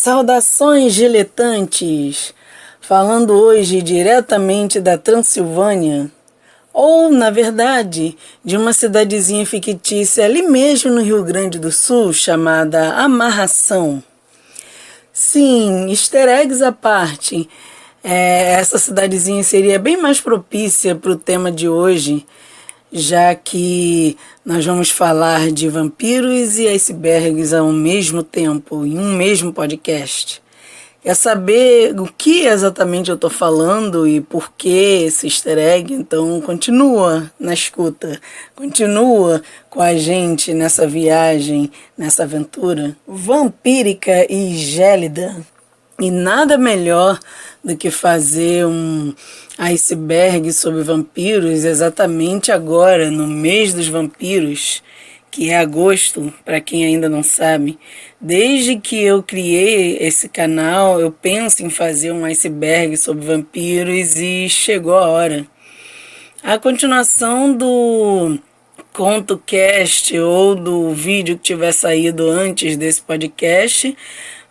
Saudações diletantes! Falando hoje diretamente da Transilvânia, ou, na verdade, de uma cidadezinha fictícia ali mesmo no Rio Grande do Sul, chamada Amarração. Sim, easter eggs à parte, essa cidadezinha seria bem mais propícia para o tema de hoje, já que nós vamos falar de vampiros e icebergs ao mesmo tempo, em um mesmo podcast. Quer saber o que exatamente eu estou falando e por que esse easter egg? Então continua na escuta, continua com a gente nessa viagem, nessa aventura vampírica e gélida. E nada melhor do que fazer um iceberg sobre vampiros exatamente agora, no mês dos vampiros, que é agosto, para quem ainda não sabe. Desde que eu criei esse canal, eu penso em fazer um iceberg sobre vampiros e chegou a hora. A continuação do conto cast ou do vídeo que tiver saído antes desse podcast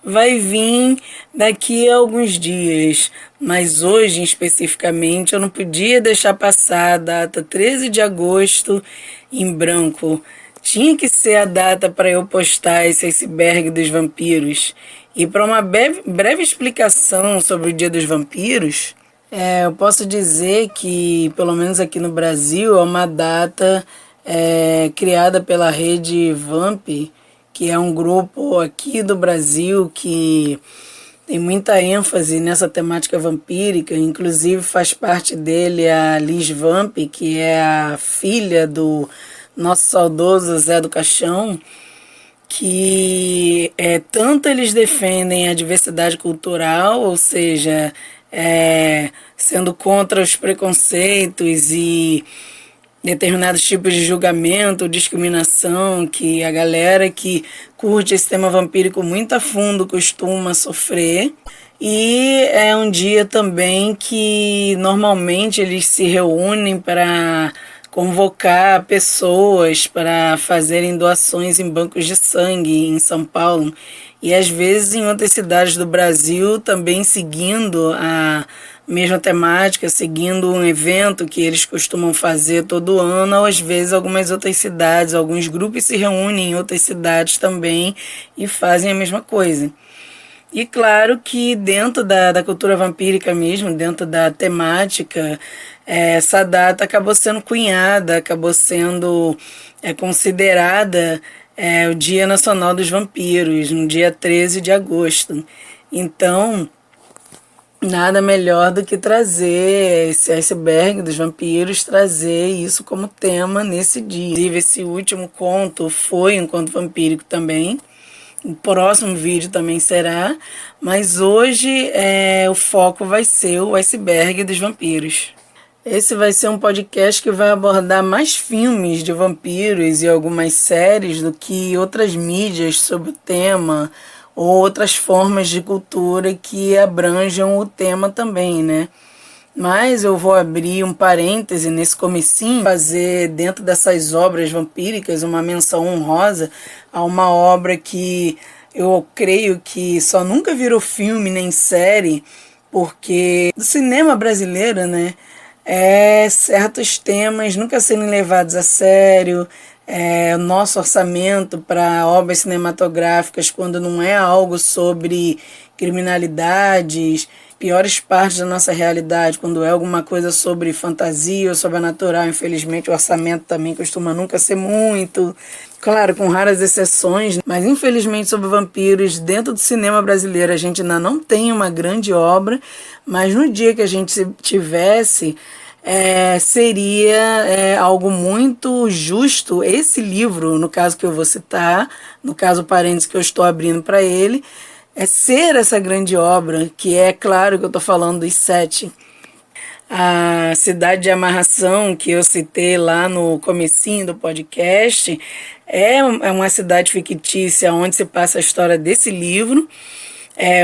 vai vir daqui a alguns dias, mas hoje especificamente eu não podia deixar passar a data 13 de agosto em branco. Tinha que ser a data para eu postar esse iceberg dos vampiros. E para uma breve explicação sobre o Dia dos Vampiros, eu posso dizer que, pelo menos aqui no Brasil, é uma data criada pela rede Vamp, que é um grupo aqui do Brasil que tem muita ênfase nessa temática vampírica. Inclusive faz parte dele a Liz Vamp, que é a filha do nosso saudoso Zé do Caixão, que tanto eles defendem a diversidade cultural, ou seja, sendo contra os preconceitos e determinados tipos de julgamento, discriminação, que a galera que curte esse tema vampírico muito a fundo costuma sofrer. E é um dia também que normalmente eles se reúnem para convocar pessoas para fazerem doações em bancos de sangue em São Paulo e às vezes em outras cidades do Brasil também seguindo a mesma temática, seguindo um evento que eles costumam fazer todo ano, ou às vezes algumas outras cidades, alguns grupos se reúnem em outras cidades também e fazem a mesma coisa. E claro que dentro da cultura vampírica mesmo, dentro da temática, essa data acabou sendo cunhada, acabou sendo considerada o Dia Nacional dos Vampiros, no dia 13 de agosto. Então, nada melhor do que trazer esse iceberg dos vampiros, trazer isso como tema nesse dia. Inclusive, esse último conto foi um conto vampírico também. O próximo vídeo também será, mas hoje o foco vai ser o iceberg dos vampiros. Esse vai ser um podcast que vai abordar mais filmes de vampiros e algumas séries do que outras mídias sobre o tema ou outras formas de cultura que abranjam o tema também, né? Mas eu vou abrir um parêntese nesse comecinho, fazer dentro dessas obras vampíricas uma menção honrosa a uma obra que eu creio que só nunca virou filme nem série, porque do cinema brasileiro, né, certos temas nunca serem levados a sério, o nosso orçamento para obras cinematográficas, quando não é algo sobre criminalidades, piores partes da nossa realidade, quando é alguma coisa sobre fantasia ou sobrenatural, infelizmente o orçamento também costuma nunca ser muito, claro, com raras exceções, mas infelizmente sobre vampiros, dentro do cinema brasileiro a gente ainda não tem uma grande obra, mas no dia que a gente tivesse, seria algo muito justo esse livro, no caso que eu vou citar, no caso o parênteses que eu estou abrindo para ele, ser essa grande obra, que é claro que eu estou falando dos 7. A cidade de Amarração, que eu citei lá no comecinho do podcast, é uma cidade fictícia onde se passa a história desse livro.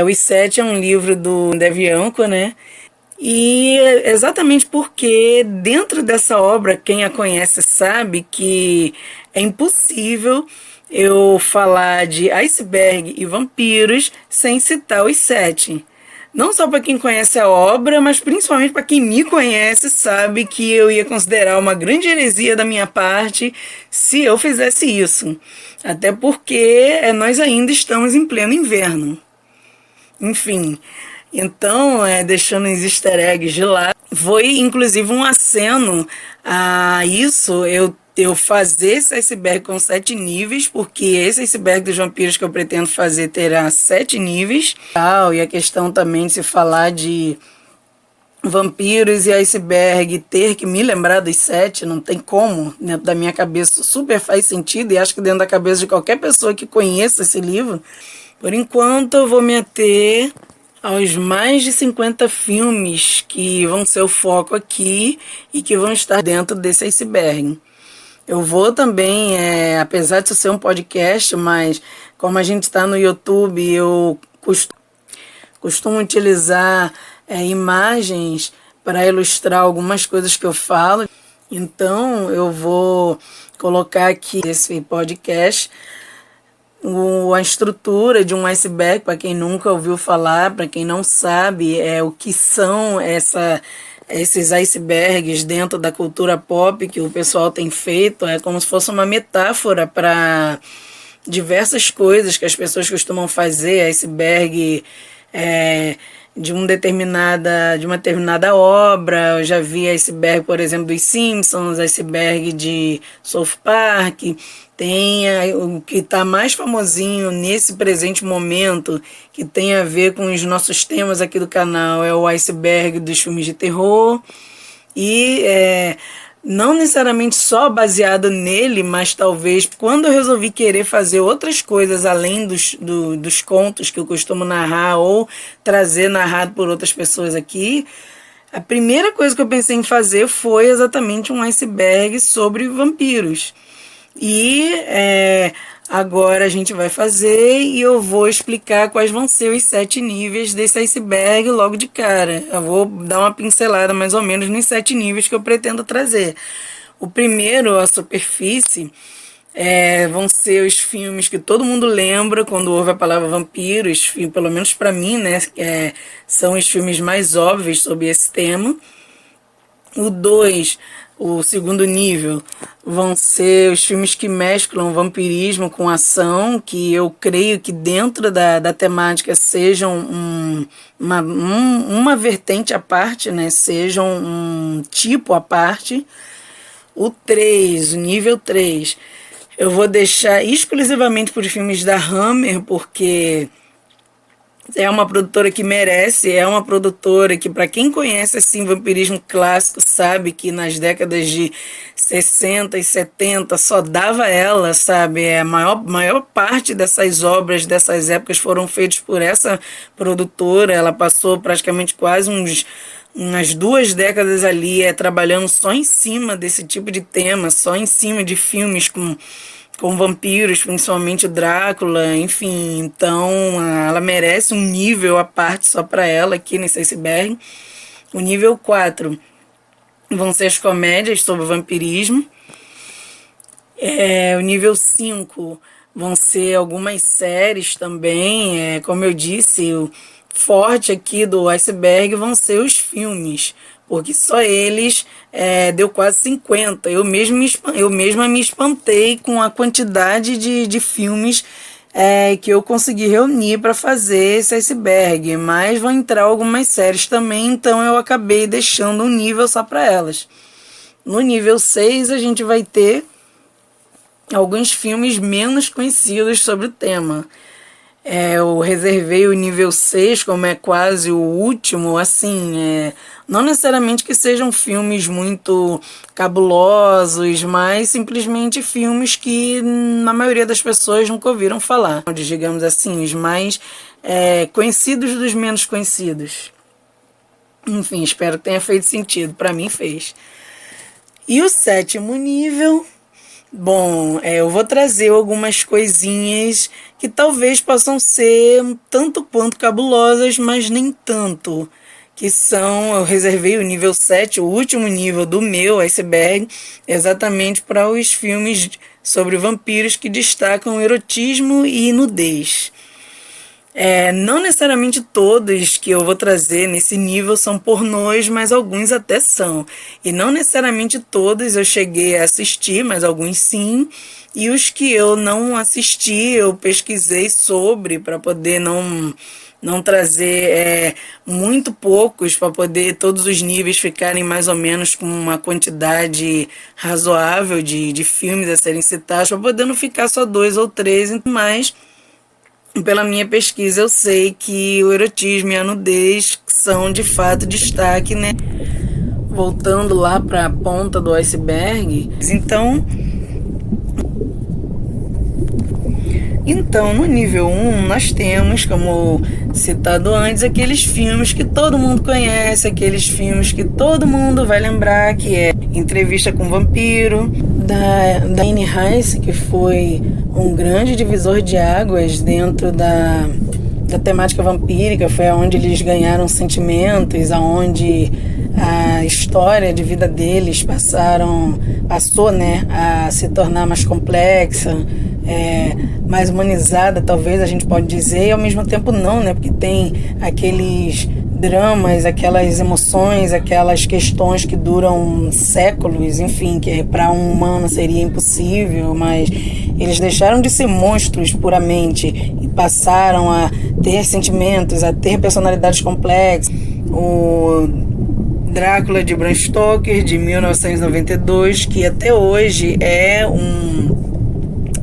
Os 7 é um livro do Devianco, né? E exatamente porque dentro dessa obra, quem a conhece sabe que é impossível eu falar de iceberg e vampiros sem citar os sete. Não só para quem conhece a obra, mas principalmente para quem me conhece, sabe que eu ia considerar uma grande heresia da minha parte se eu fizesse isso. Até porque nós ainda estamos em pleno inverno. Enfim, então, deixando os easter eggs de lado, foi inclusive um aceno a isso, eu fazer esse iceberg com 7 níveis, porque esse iceberg dos vampiros que eu pretendo fazer terá 7 níveis. E a questão também de se falar de vampiros e iceberg, ter que me lembrar dos 7, não tem como, dentro da minha cabeça super faz sentido, e acho que dentro da cabeça de qualquer pessoa que conheça esse livro. Por enquanto eu vou me ater aos mais de 50 filmes que vão ser o foco aqui e que vão estar dentro desse iceberg. Eu vou também, apesar de isso ser um podcast, mas como a gente está no YouTube, eu costumo utilizar imagens para ilustrar algumas coisas que eu falo. Então eu vou colocar aqui nesse podcast a estrutura de um iceberg, para quem nunca ouviu falar, para quem não sabe o que são esses icebergs dentro da cultura pop que o pessoal tem feito. É como se fosse uma metáfora para diversas coisas que as pessoas costumam fazer. Iceberg de uma determinada obra. Eu já vi iceberg, por exemplo, dos Simpsons, iceberg de South Park. Tem o que está mais famosinho nesse presente momento, que tem a ver com os nossos temas aqui do canal, é o iceberg dos filmes de terror. E não necessariamente só baseado nele, mas talvez quando eu resolvi querer fazer outras coisas além dos contos que eu costumo narrar ou trazer narrado por outras pessoas aqui, a primeira coisa que eu pensei em fazer foi exatamente um iceberg sobre vampiros. E agora a gente vai fazer e eu vou explicar quais vão ser os 7 níveis desse iceberg logo de cara. Eu vou dar uma pincelada mais ou menos nos 7 níveis que eu pretendo trazer. O primeiro, a superfície, vão ser os filmes que todo mundo lembra quando ouve a palavra vampiros, pelo menos para mim, né? São os filmes mais óbvios sobre esse tema. O 2, o segundo nível, vão ser os filmes que mesclam vampirismo com ação, que eu creio que dentro da temática sejam uma vertente à parte, né? Sejam um tipo à parte. O 3, o nível 3, eu vou deixar exclusivamente para os filmes da Hammer, porque é uma produtora que merece, é uma produtora que, para quem conhece assim, vampirismo clássico, sabe que nas décadas de 60 e 70 só dava ela, sabe? A maior parte dessas obras, dessas épocas, foram feitas por essa produtora. Ela passou praticamente quase umas 2 décadas ali trabalhando só em cima desse tipo de tema, só em cima de filmes com vampiros, principalmente o Drácula, enfim. Então ela merece um nível à parte só para ela aqui nesse iceberg. O nível 4 vão ser as comédias sobre vampirismo. O nível 5 vão ser algumas séries também. Como eu disse, o forte aqui do iceberg vão ser os filmes, porque só eles deu quase 50. Eu mesma me espantei com a quantidade de filmes que eu consegui reunir para fazer esse iceberg, mas vão entrar algumas séries também, então eu acabei deixando um nível só para elas. No nível 6 a gente vai ter alguns filmes menos conhecidos sobre o tema. Eu reservei o nível 6 como é quase o último, assim, não necessariamente que sejam filmes muito cabulosos, mas simplesmente filmes que na maioria das pessoas nunca ouviram falar. Digamos assim, os mais conhecidos dos menos conhecidos. Enfim, espero que tenha feito sentido. Para mim fez. E o 7º nível... Bom, eu vou trazer algumas coisinhas que talvez possam ser um tanto quanto cabulosas, mas nem tanto. eu reservei o nível 7, o último nível do meu iceberg, exatamente para os filmes sobre vampiros que destacam erotismo e nudez. Não necessariamente todos que eu vou trazer nesse nível são pornôs, mas alguns até são. E não necessariamente todos eu cheguei a assistir, mas alguns sim. E os que eu não assisti, eu pesquisei sobre para poder não trazer muito poucos, para poder todos os níveis ficarem mais ou menos com uma quantidade razoável de filmes a serem citados, para poder não ficar só 2 ou 3, mas pela minha pesquisa eu sei que o erotismo e a nudez são de fato destaque, né? Voltando lá para a ponta do iceberg, então, no nível 1, nós temos, como citado antes, aqueles filmes que todo mundo conhece, aqueles filmes que todo mundo vai lembrar, que é Entrevista com o Vampiro, da Anne Rice, que foi um grande divisor de águas dentro da temática vampírica, foi onde eles ganharam sentimentos, aonde a história de vida deles passou, né, a se tornar mais complexa, mais humanizada, talvez a gente pode dizer, e ao mesmo tempo não, né, porque tem aqueles dramas, aquelas emoções, aquelas questões que duram séculos, enfim, que para um humano seria impossível, mas eles deixaram de ser monstros puramente e passaram a ter sentimentos, a ter personalidades complexas. O Drácula de Bram Stoker, de 1992, que até hoje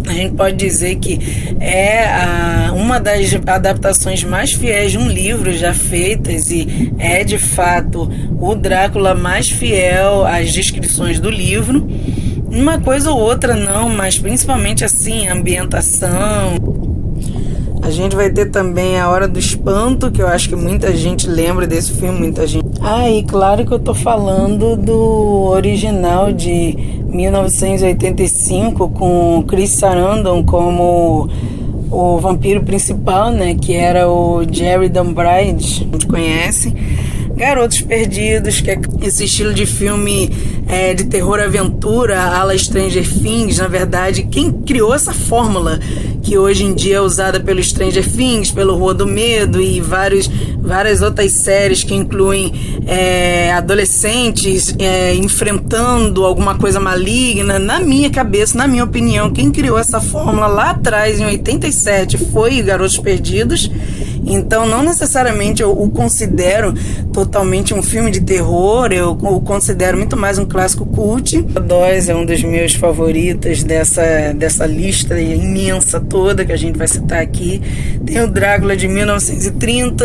a gente pode dizer que uma das adaptações mais fiéis de um livro já feitas, e é de fato o Drácula mais fiel às descrições do livro. Uma coisa ou outra não, mas principalmente assim, a ambientação. A gente vai ter também A Hora do Espanto, que eu acho que muita gente lembra desse filme, muita gente. E claro que eu tô falando do original de 1985, com Chris Sarandon como o vampiro principal, né, que era o Jerry Dunbride, a gente conhece. Garotos Perdidos, que é esse estilo de filme de terror-aventura à la Stranger Things. Na verdade, quem criou essa fórmula que hoje em dia é usada pelo Stranger Things, pelo Rua do Medo e várias outras séries que incluem adolescentes enfrentando alguma coisa maligna. Na minha cabeça, na minha opinião, quem criou essa fórmula lá atrás, em 87, foi Garotos Perdidos. Então, não necessariamente eu o considero totalmente um filme de terror, eu o considero muito mais um clássico cult. Dois é um dos meus favoritos dessa lista imensa toda que a gente vai citar aqui. Tem o Drácula de 1930,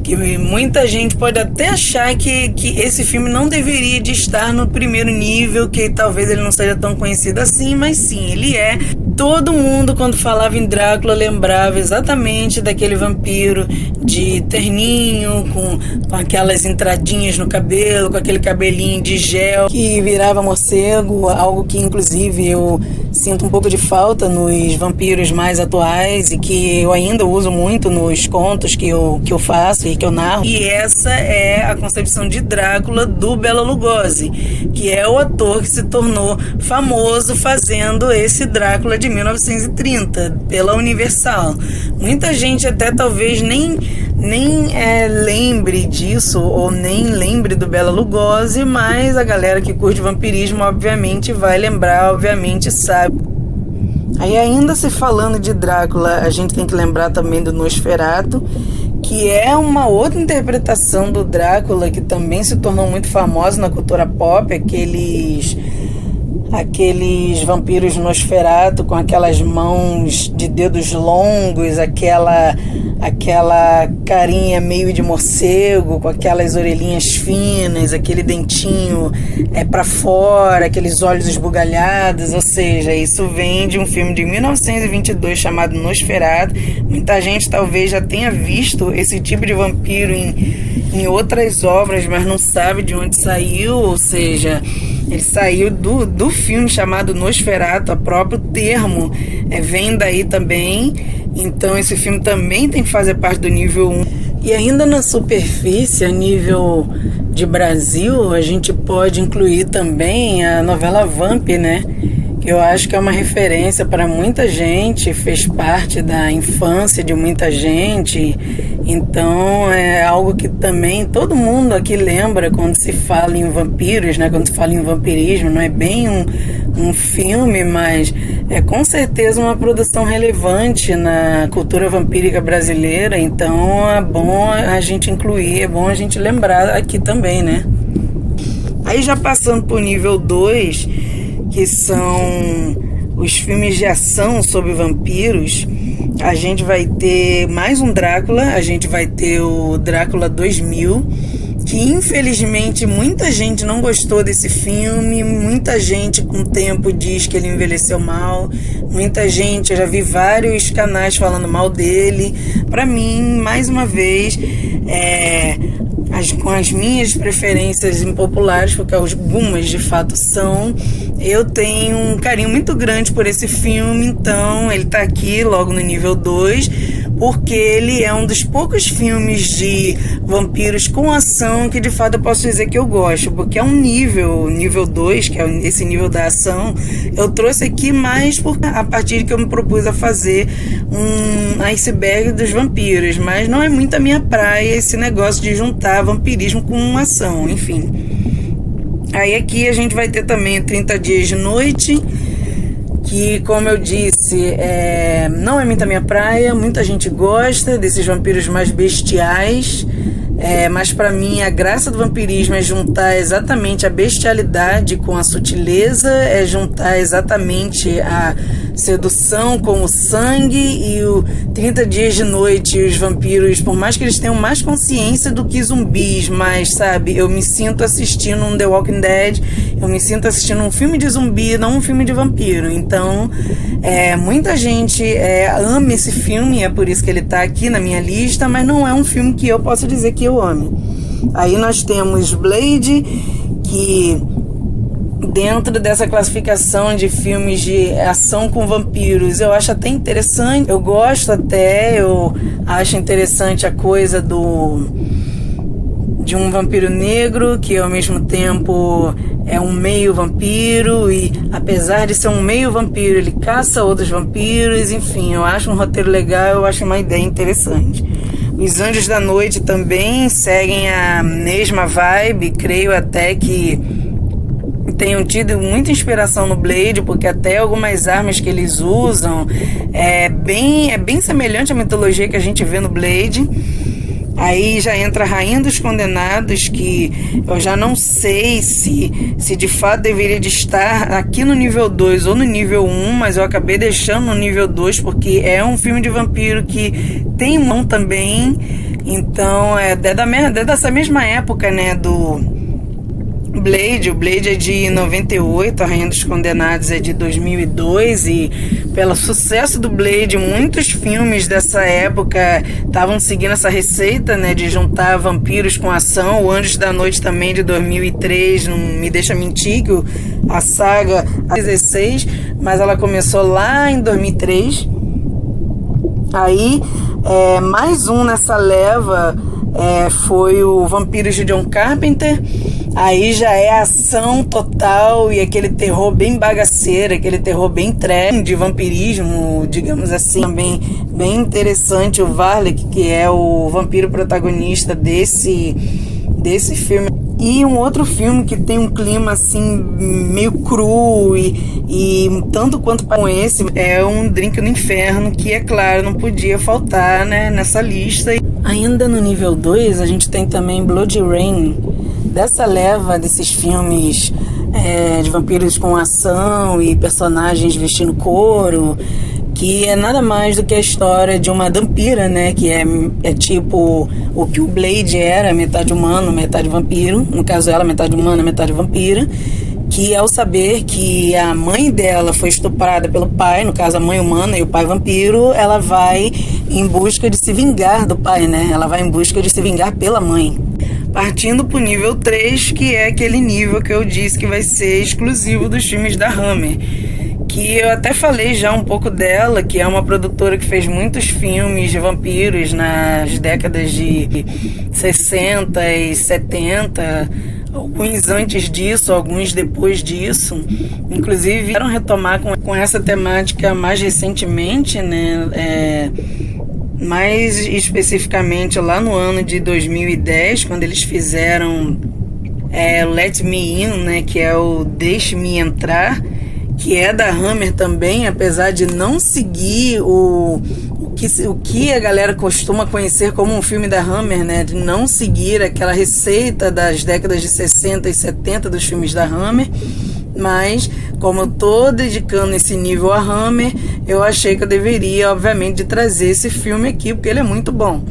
que muita gente pode até achar que esse filme não deveria de estar no primeiro nível, que talvez ele não seja tão conhecido assim, mas sim, ele é. Todo mundo, quando falava em Drácula, lembrava exatamente daquele vampiro de terninho, com aquelas entradinhas no cabelo, com aquele cabelinho de gel que virava morcego, algo que inclusive eu sinto um pouco de falta nos vampiros mais atuais e que eu ainda uso muito nos contos que eu faço e que eu narro. E essa é a concepção de Drácula do Bela Lugosi, que é o ator que se tornou famoso fazendo esse Drácula de 1930 pela Universal. Muita gente até talvez nem lembre disso ou nem lembre do Bela Lugosi, mas a galera que curte vampirismo obviamente vai lembrar, obviamente sabe. Aí, ainda se falando de Drácula, a gente tem que lembrar também do Nosferatu, que é uma outra interpretação do Drácula que também se tornou muito famosa na cultura pop, aqueles vampiros Nosferatu com aquelas mãos de dedos longos, aquela carinha meio de morcego, com aquelas orelhinhas finas, aquele dentinho para fora, aqueles olhos esbugalhados. Ou seja, isso vem de um filme de 1922 chamado Nosferatu. Muita gente talvez já tenha visto esse tipo de vampiro em outras obras, mas não sabe de onde saiu. Ou seja, ele saiu do filme chamado Nosferatu, o próprio termo vem daí também. Então esse filme também tem que fazer parte do nível 1. E ainda na superfície, a nível de Brasil, a gente pode incluir também a novela Vamp, né? Que eu acho que é uma referência para muita gente, fez parte da infância de muita gente. Então é algo que também todo mundo aqui lembra quando se fala em vampiros, né? Quando se fala em vampirismo, não é bem um filme, mas é com certeza uma produção relevante na cultura vampírica brasileira. Então é bom a gente incluir, é bom a gente lembrar aqui também, né? Aí já passando para o nível 2, que são os filmes de ação sobre vampiros, a gente vai ter mais um Drácula, a gente vai ter o Drácula 2000, que infelizmente muita gente não gostou desse filme, muita gente com o tempo diz que ele envelheceu mal, muita gente, eu já vi vários canais falando mal dele. Para mim, mais uma vez, com as minhas preferências impopulares, porque algumas de fato são, eu tenho um carinho muito grande por esse filme, então ele tá aqui logo no nível 2, porque ele é um dos poucos filmes de vampiros com ação que de fato eu posso dizer que eu gosto, porque é um nível 2, que é esse nível da ação, eu trouxe aqui mais a partir que eu me propus a fazer um iceberg dos vampiros, mas não é muito a minha praia esse negócio de juntar vampirismo com ação, enfim. Aí aqui a gente vai ter também 30 Dias de Noite, que, como eu disse, não é muito a minha praia, muita gente gosta desses vampiros mais bestiais, mas para mim a graça do vampirismo é juntar exatamente a bestialidade com a sutileza, é juntar exatamente a sedução com o sangue. E o 30 Dias de Noite, os vampiros, por mais que eles tenham mais consciência do que zumbis, mas, sabe, eu me sinto assistindo um The Walking Dead, eu me sinto assistindo um filme de zumbi, não um filme de vampiro. Então, muita gente ama esse filme, é por isso que ele tá aqui na minha lista, mas não é um filme que eu posso dizer que eu ame. Aí nós temos Blade, que dentro dessa classificação de filmes de ação com vampiros, eu acho até interessante, eu gosto até, eu acho interessante a coisa de um vampiro negro, que ao mesmo tempo é um meio vampiro, e apesar de ser um meio vampiro, ele caça outros vampiros, enfim, eu acho um roteiro legal, eu acho uma ideia interessante. Os Anjos da Noite também seguem a mesma vibe, creio até que tenham tido muita inspiração no Blade, porque até algumas armas que eles usam é bem semelhante à mitologia que a gente vê no Blade. Aí já entra a Rainha dos Condenados, que eu já não sei se de fato deveria de estar aqui no nível 2 ou no nível 1, mas eu acabei deixando no nível 2 porque é um filme de vampiro que tem mão também. Então é dessa mesma época, né, do Blade. O Blade é de 98, a Rainha dos Condenados é de 2002, e pelo sucesso do Blade, muitos filmes dessa época estavam seguindo essa receita, né, de juntar vampiros com ação. O Anjos da Noite também de 2003, não me deixa mentir que a saga 16, mas ela começou lá em 2003. Aí mais um nessa leva foi o Vampiros de John Carpenter. Aí já é ação total e aquele terror bem bagaceiro, aquele terror bem trash de vampirismo, digamos assim. Também bem interessante o Varlic, que é o vampiro protagonista desse filme. E um outro filme que tem um clima assim meio cru e tanto quanto com esse é Um Drink no Inferno, que é claro, não podia faltar, né, nessa lista. Ainda no nível 2 a gente tem também Blood Rain, dessa leva desses filmes de vampiros com ação e personagens vestindo couro, que é nada mais do que a história de uma vampira, né? Que é tipo o que o Blade era, metade humano, metade vampiro. No caso ela, metade humana, metade vampira. Que ao saber que a mãe dela foi estuprada pelo pai, no caso a mãe humana e o pai vampiro, ela vai em busca de se vingar do pai, né? Ela vai em busca de se vingar pela mãe. Partindo pro nível 3, que é aquele nível que eu disse que vai ser exclusivo dos filmes da Hammer, que eu até falei já um pouco dela, que é uma produtora que fez muitos filmes de vampiros nas décadas de 60 e 70, alguns antes disso, alguns depois disso. Inclusive, vieram retomar com essa temática mais recentemente, né? Mais especificamente lá no ano de 2010, quando eles fizeram Let Me In, né? Que é o Deixe-me Entrar, que é da Hammer também, apesar de não seguir o que a galera costuma conhecer como um filme da Hammer, né? De não seguir aquela receita das décadas de 60 e 70 dos filmes da Hammer. Mas, como eu tô dedicando esse nível a Hammer, eu achei que eu deveria, obviamente, de trazer esse filme aqui, porque ele é muito bom.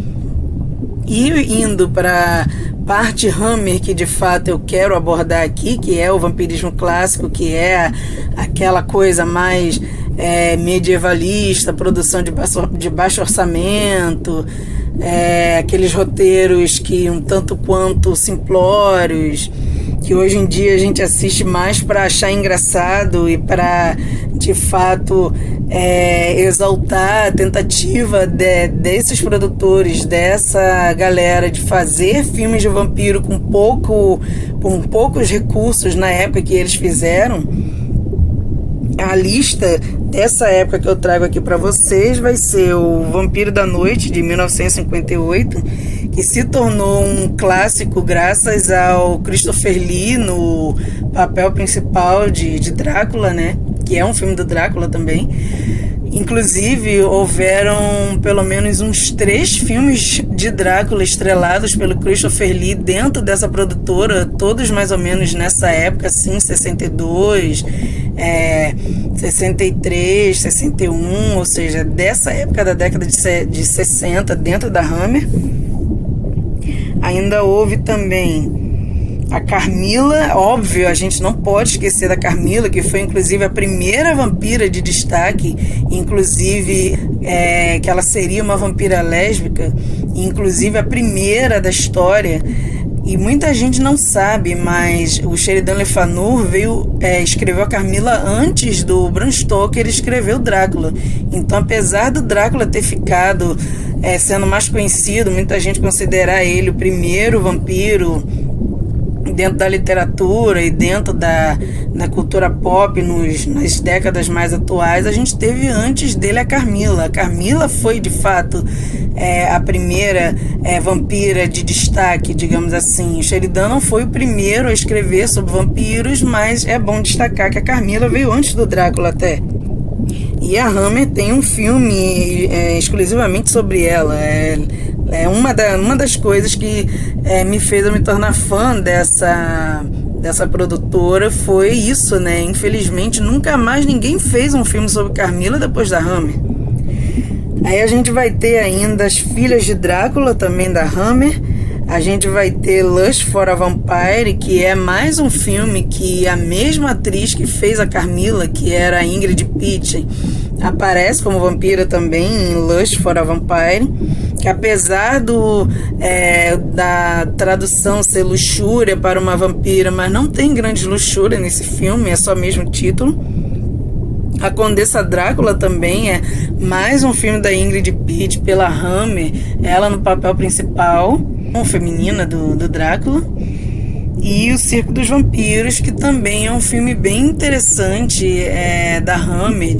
E indo para parte Hammer, que de fato eu quero abordar aqui, que é o vampirismo clássico, que é aquela coisa mais medievalista, produção de baixo orçamento, aqueles roteiros que um tanto quanto simplórios, que hoje em dia a gente assiste mais para achar engraçado e para, de fato, exaltar a tentativa desses produtores, dessa galera de fazer filmes de vampiro com poucos recursos na época que eles fizeram. A lista dessa época que eu trago aqui para vocês vai ser o Vampiro da Noite, de 1958, que se tornou um clássico graças ao Christopher Lee no papel principal de Drácula, né? Que é um filme do Drácula também. Inclusive, houveram pelo menos uns 3 filmes de Drácula estrelados pelo Christopher Lee dentro dessa produtora, todos mais ou menos nessa época, assim, 62, 63, 61, ou seja, dessa época da década de 60, dentro da Hammer. Ainda houve também a Carmila, óbvio, a gente não pode esquecer da Carmila, que foi inclusive a primeira vampira de destaque, inclusive que ela seria uma vampira lésbica, inclusive a primeira da história. E muita gente não sabe, mas o Sheridan Le Fanu escreveu a Carmila antes do Bram Stoker escrever o Drácula. Então, apesar do Drácula ter ficado sendo mais conhecido, muita gente considerar ele o primeiro vampiro dentro da literatura e dentro da cultura pop nas décadas mais atuais, a gente teve antes dele a Carmila. A Carmila foi, de fato, a primeira vampira de destaque, digamos assim. O Sheridan não foi o primeiro a escrever sobre vampiros, mas é bom destacar que a Carmila veio antes do Drácula até. E a Hammer tem um filme exclusivamente sobre ela. Uma das coisas que me fez eu me tornar fã dessa produtora foi isso, né? Infelizmente, nunca mais ninguém fez um filme sobre Carmila depois da Hammer. Aí a gente vai ter ainda As Filhas de Drácula, também da Hammer. A gente vai ter Lust for a Vampire, que é mais um filme que a mesma atriz que fez a Carmila, que era a Ingrid Pitt, aparece como vampira também em Lust for a Vampire, que apesar da tradução ser luxúria para uma vampira, mas não tem grande luxúria nesse filme, é só mesmo o título. A Condessa Drácula também é mais um filme da Ingrid Pitt pela Hammer, ela no papel principal, feminina do Drácula. E O Circo dos Vampiros, que também é um filme bem interessante da Hammer.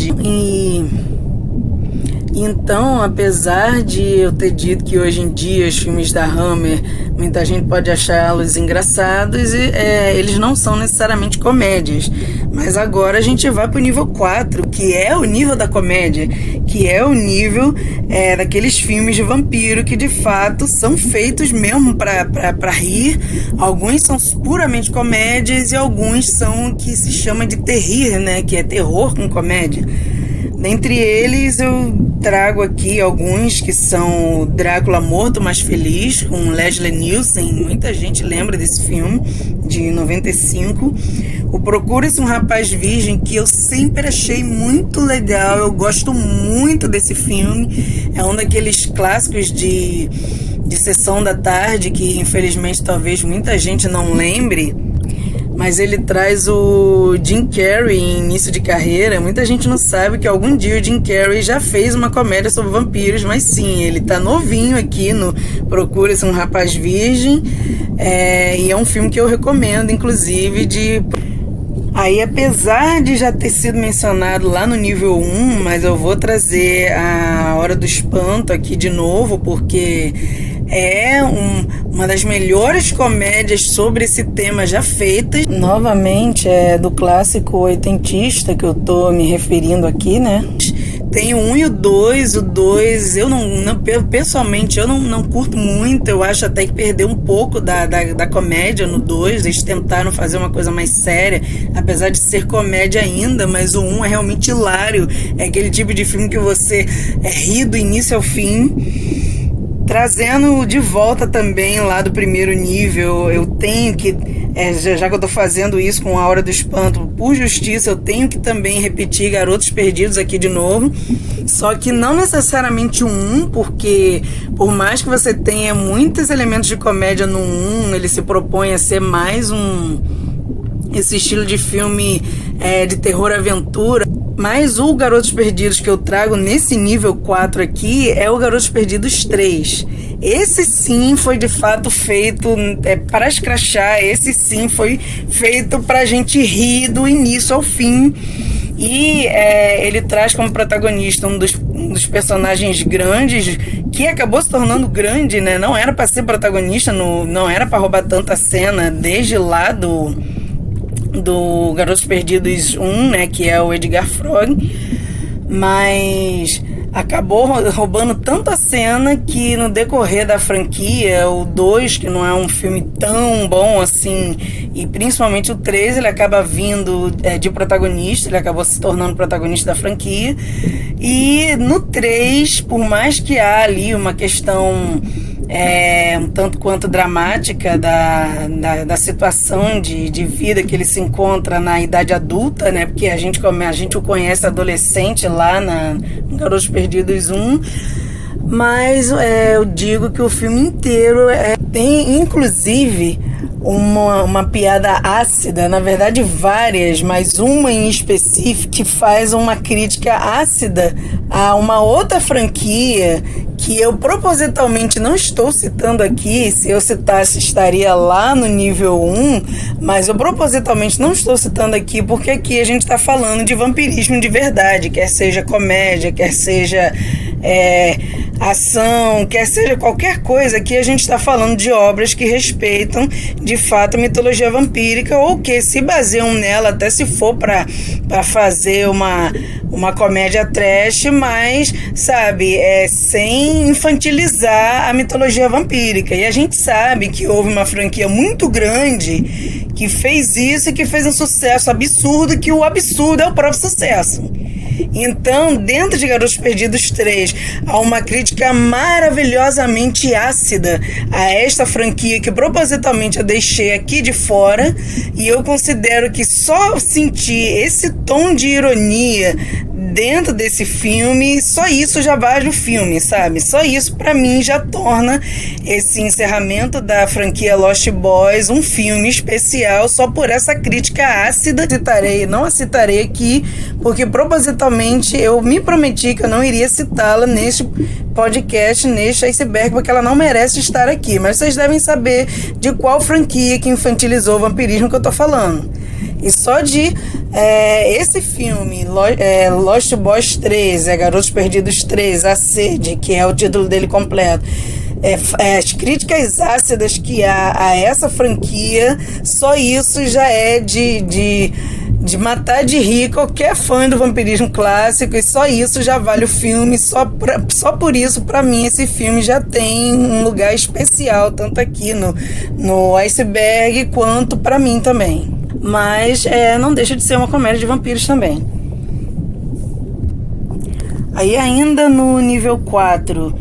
Então, apesar de eu ter dito que hoje em dia os filmes da Hammer, muita gente pode achá-los engraçados, eles não são necessariamente comédias. Mas agora a gente vai para o nível 4, que é o nível da comédia, que é o nível daqueles filmes de vampiro que de fato são feitos mesmo para rir. Alguns são puramente comédias e alguns são o que se chama de terrir, né? Que é terror com comédia. Dentre eles eu trago aqui alguns que são o Drácula Morto Mais Feliz, com Leslie Nielsen, muita gente lembra desse filme, de 95. O Procura-se um Rapaz Virgem, que eu sempre achei muito legal, eu gosto muito desse filme, é um daqueles clássicos de sessão da tarde, que infelizmente talvez muita gente não lembre, mas ele traz o Jim Carrey em início de carreira. Muita gente não sabe que algum dia o Jim Carrey já fez uma comédia sobre vampiros, mas sim, ele tá novinho aqui no Procura-se um Rapaz Virgem, e é um filme que eu recomendo, inclusive, Aí, apesar de já ter sido mencionado lá no nível 1, mas eu vou trazer a Hora do Espanto aqui de novo, porque é uma das melhores comédias sobre esse tema já feitas. Novamente, é do clássico oitentista que eu tô me referindo aqui, né? Tem o 1 e o 2. O 2, pessoalmente, eu não curto muito. Eu acho até que perdeu um pouco da comédia no 2. Eles tentaram fazer uma coisa mais séria, apesar de ser comédia ainda, mas o 1 é realmente hilário. É aquele tipo de filme que você ri do início ao fim. Trazendo de volta também lá do primeiro nível, eu tenho que, já que eu tô fazendo isso com A Hora do Espanto, por justiça, eu tenho que também repetir Garotos Perdidos aqui de novo, só que não necessariamente o 1, porque por mais que você tenha muitos elementos de comédia no 1, ele se propõe a ser mais esse estilo de filme de terror-aventura. Mas o Garotos Perdidos que eu trago nesse nível 4 aqui é o Garotos Perdidos 3. Esse sim foi de fato feito para escrachar, esse sim foi feito pra gente rir do início ao fim. E ele traz como protagonista um dos personagens grandes, que acabou se tornando grande, né? Não era para ser protagonista, não era para roubar tanta cena desde lá do Garotos Perdidos 1, né, que é o Edgar Frog, mas acabou roubando tanta cena que no decorrer da franquia, o 2, que não é um filme tão bom assim, e principalmente o 3, ele acaba vindo de protagonista, ele acabou se tornando protagonista da franquia. E no 3, por mais que há ali uma questão um tanto quanto dramática da situação de vida que ele se encontra na idade adulta, né? Porque a gente o conhece adolescente lá no Garotos Perdidos 1, mas eu digo que o filme inteiro tem inclusive uma piada ácida, na verdade várias, mas uma em específico que faz uma crítica ácida a uma outra franquia que eu propositalmente não estou citando aqui. Se eu citasse estaria lá no nível 1, mas eu propositalmente não estou citando aqui porque aqui a gente está falando de vampirismo de verdade, quer seja comédia, quer seja ação, quer seja qualquer coisa. Aqui a gente está falando de obras que respeitam de fato a mitologia vampírica, ou que se baseiam nela, até se for para fazer uma comédia trash, mas sabe, sem infantilizar a mitologia vampírica. E a gente sabe que houve uma franquia muito grande que fez isso e que fez um sucesso absurdo, que o absurdo é o próprio sucesso. Então, dentro de Garotos Perdidos 3, há uma crítica maravilhosamente ácida a esta franquia que propositalmente eu deixei aqui de fora, e eu considero que só sentir esse tom de ironia dentro desse filme, só isso já vale o filme, sabe? Só isso pra mim já torna esse encerramento da franquia Lost Boys um filme especial, só por essa crítica ácida. Não a citarei aqui, porque propositalmente eu me prometi que eu não iria citá-la neste podcast, neste iceberg, porque ela não merece estar aqui. Mas vocês devem saber de qual franquia que infantilizou o vampirismo que eu tô falando. E só de esse filme, Lost Boys 3, Garotos Perdidos 3, A Sede, que é o título dele completo, as críticas ácidas que há a essa franquia, só isso já é de matar de rir qualquer fã do vampirismo clássico, e só isso já vale o filme. Só por isso, pra mim, esse filme já tem um lugar especial, tanto aqui no iceberg, quanto pra mim também. Mas não deixa de ser uma comédia de vampiros também. Aí ainda no nível 4,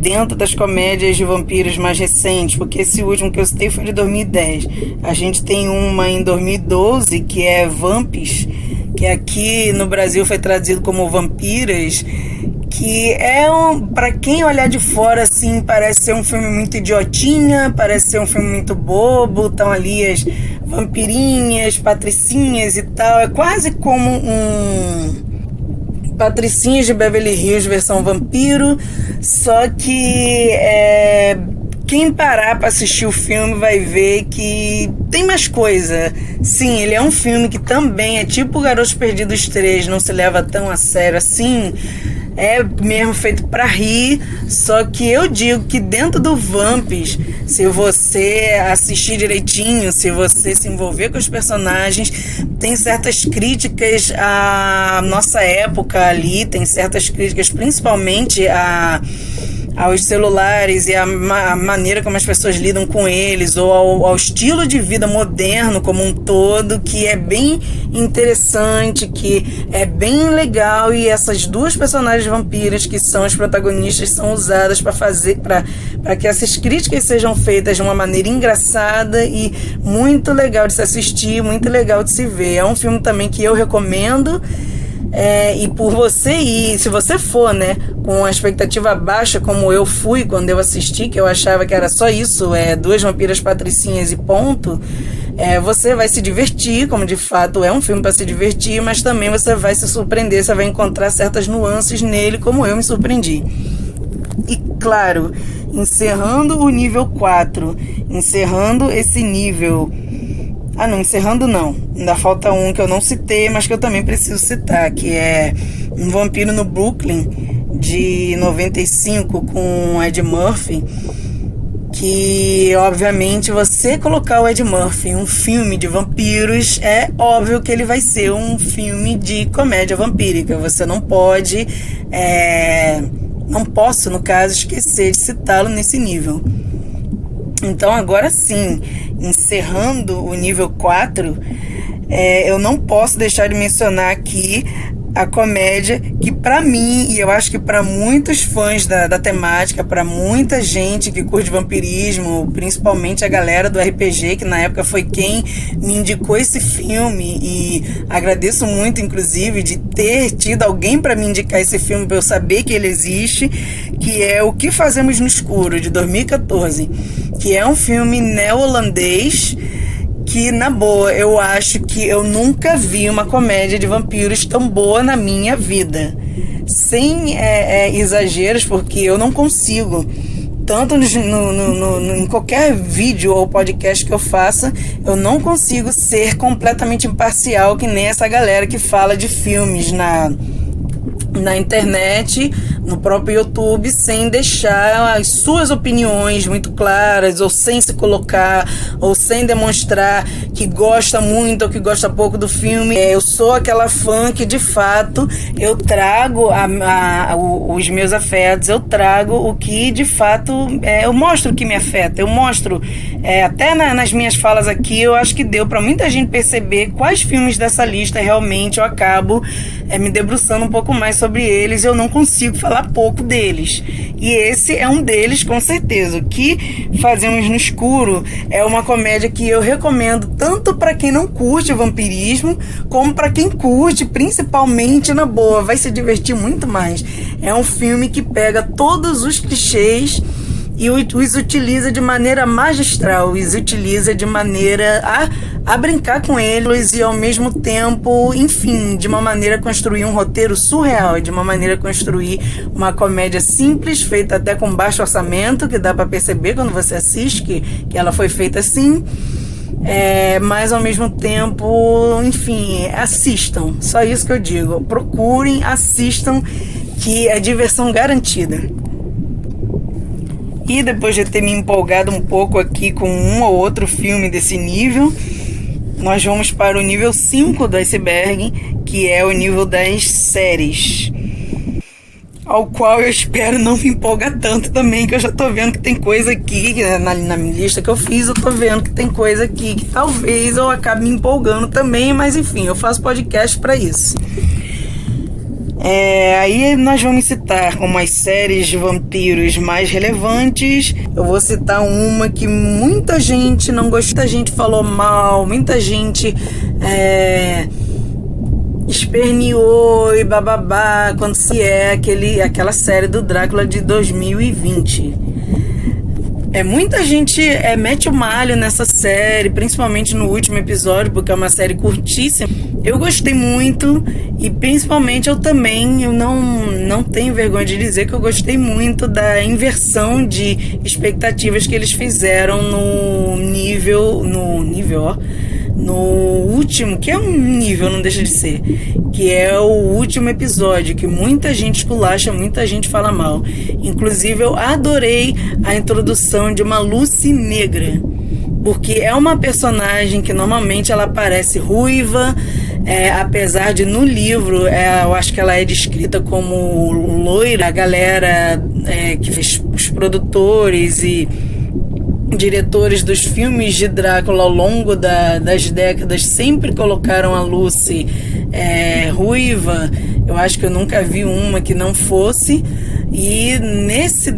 dentro das comédias de vampiros mais recentes, porque esse último que eu citei foi de 2010. A gente tem uma em 2012 que é Vampis, que aqui no Brasil foi traduzido como Vampiras, que para quem olhar de fora assim, parece ser um filme muito idiotinha, parece ser um filme muito bobo. Estão ali as vampirinhas, patricinhas e tal. É quase como um Patricinhas de Beverly Hills versão vampiro, só que quem parar para assistir o filme vai ver que tem mais coisa. Sim, ele é um filme que também é tipo Garotos Perdidos 3, não se leva tão a sério assim. É mesmo feito para rir, só que eu digo que dentro do Vamps, se você assistir direitinho, se você se envolver com os personagens, tem certas críticas à nossa época ali, tem certas críticas principalmente aos celulares e a maneira como as pessoas lidam com eles, ou ao estilo de vida moderno como um todo, que é bem interessante, que é bem legal, e essas duas personagens vampiras que são as protagonistas são usadas para que essas críticas sejam feitas de uma maneira engraçada e muito legal de se assistir, muito legal de se ver. É um filme também que eu recomendo. E por você ir, se você for, né, com a expectativa baixa, como eu fui quando eu assisti, que eu achava que era só isso, duas vampiras patricinhas e ponto, você vai se divertir, como de fato é um filme para se divertir, mas também você vai se surpreender, você vai encontrar certas nuances nele, como eu me surpreendi. E claro, encerrando o nível 4, encerrando esse nível... não, encerrando não. Ainda falta um que eu não citei, mas que eu também preciso citar, que é Um Vampiro no Brooklyn, de 95, com Ed Murphy, que, obviamente, você colocar o Ed Murphy em um filme de vampiros, é óbvio que ele vai ser um filme de comédia vampírica. Você não pode, não posso, no caso, esquecer de citá-lo nesse nível. Então, agora sim, encerrando o nível 4, eu não posso deixar de mencionar aqui a comédia que, para mim, e eu acho que para muitos fãs da temática, para muita gente que curte vampirismo, principalmente a galera do RPG, que na época foi quem me indicou esse filme, e agradeço muito, inclusive, de ter tido alguém para me indicar esse filme, para eu saber que ele existe, que é O Que Fazemos no Escuro, de 2014, que é um filme neo-holandês, que, na boa, eu acho que eu nunca vi uma comédia de vampiros tão boa na minha vida. Sem exageros, porque eu não consigo, tanto em qualquer vídeo ou podcast que eu faça, eu não consigo ser completamente imparcial, que nem essa galera que fala de filmes na internet, no próprio YouTube, sem deixar as suas opiniões muito claras, ou sem se colocar, ou sem demonstrar que gosta muito ou que gosta pouco do filme. Eu sou aquela fã que, de fato, eu trago os meus afetos, eu trago o que, de fato, eu mostro o que me afeta, eu mostro, até nas minhas falas aqui, eu acho que deu para muita gente perceber quais filmes dessa lista realmente eu acabo me debruçando um pouco mais sobre eles. Eu não consigo falar pouco deles, e esse é um deles, com certeza. O Que Fazemos no Escuro é uma comédia que eu recomendo tanto para quem não curte vampirismo, como para quem curte, principalmente. Na boa, vai se divertir muito mais. É um filme que pega todos os clichês e os utiliza de maneira magistral, os utiliza de maneira a brincar com eles, e ao mesmo tempo, enfim, de uma maneira construir um roteiro surreal, de uma maneira construir uma comédia simples, feita até com baixo orçamento, que dá para perceber quando você assiste que ela foi feita assim, mas ao mesmo tempo, enfim, assistam, só isso que eu digo, procurem, assistam, que é diversão garantida. E depois de ter me empolgado um pouco aqui com um ou outro filme desse nível, nós vamos para o nível 5 do iceberg, que é o nível das séries, ao qual eu espero não me empolgar tanto também, que eu já tô vendo que tem coisa aqui, na minha lista que eu fiz, eu tô vendo que tem coisa aqui que talvez eu acabe me empolgando também, mas enfim, eu faço podcast para isso. Aí nós vamos citar como as séries de vampiros mais relevantes. Eu vou citar uma que muita gente não gostou, muita gente falou mal, muita gente esperneou e bababá, quando se aquela série do Drácula de 2020. Muita gente mete o malho nessa série, principalmente no último episódio, porque é uma série curtíssima. Eu gostei muito e principalmente eu não tenho vergonha de dizer que eu gostei muito da inversão de expectativas que eles fizeram no último, que é um nível, não deixa de ser, que é o último episódio, que muita gente esculacha, muita gente fala mal. Inclusive eu adorei a introdução de uma Lucy negra, porque é uma personagem que normalmente ela parece ruiva, apesar de no livro eu acho que ela é descrita como loira. A galera que fez os produtores e diretores dos filmes de Drácula ao longo das décadas sempre colocaram a Lucy ruiva. Eu acho que eu nunca vi uma que não fosse. E nesse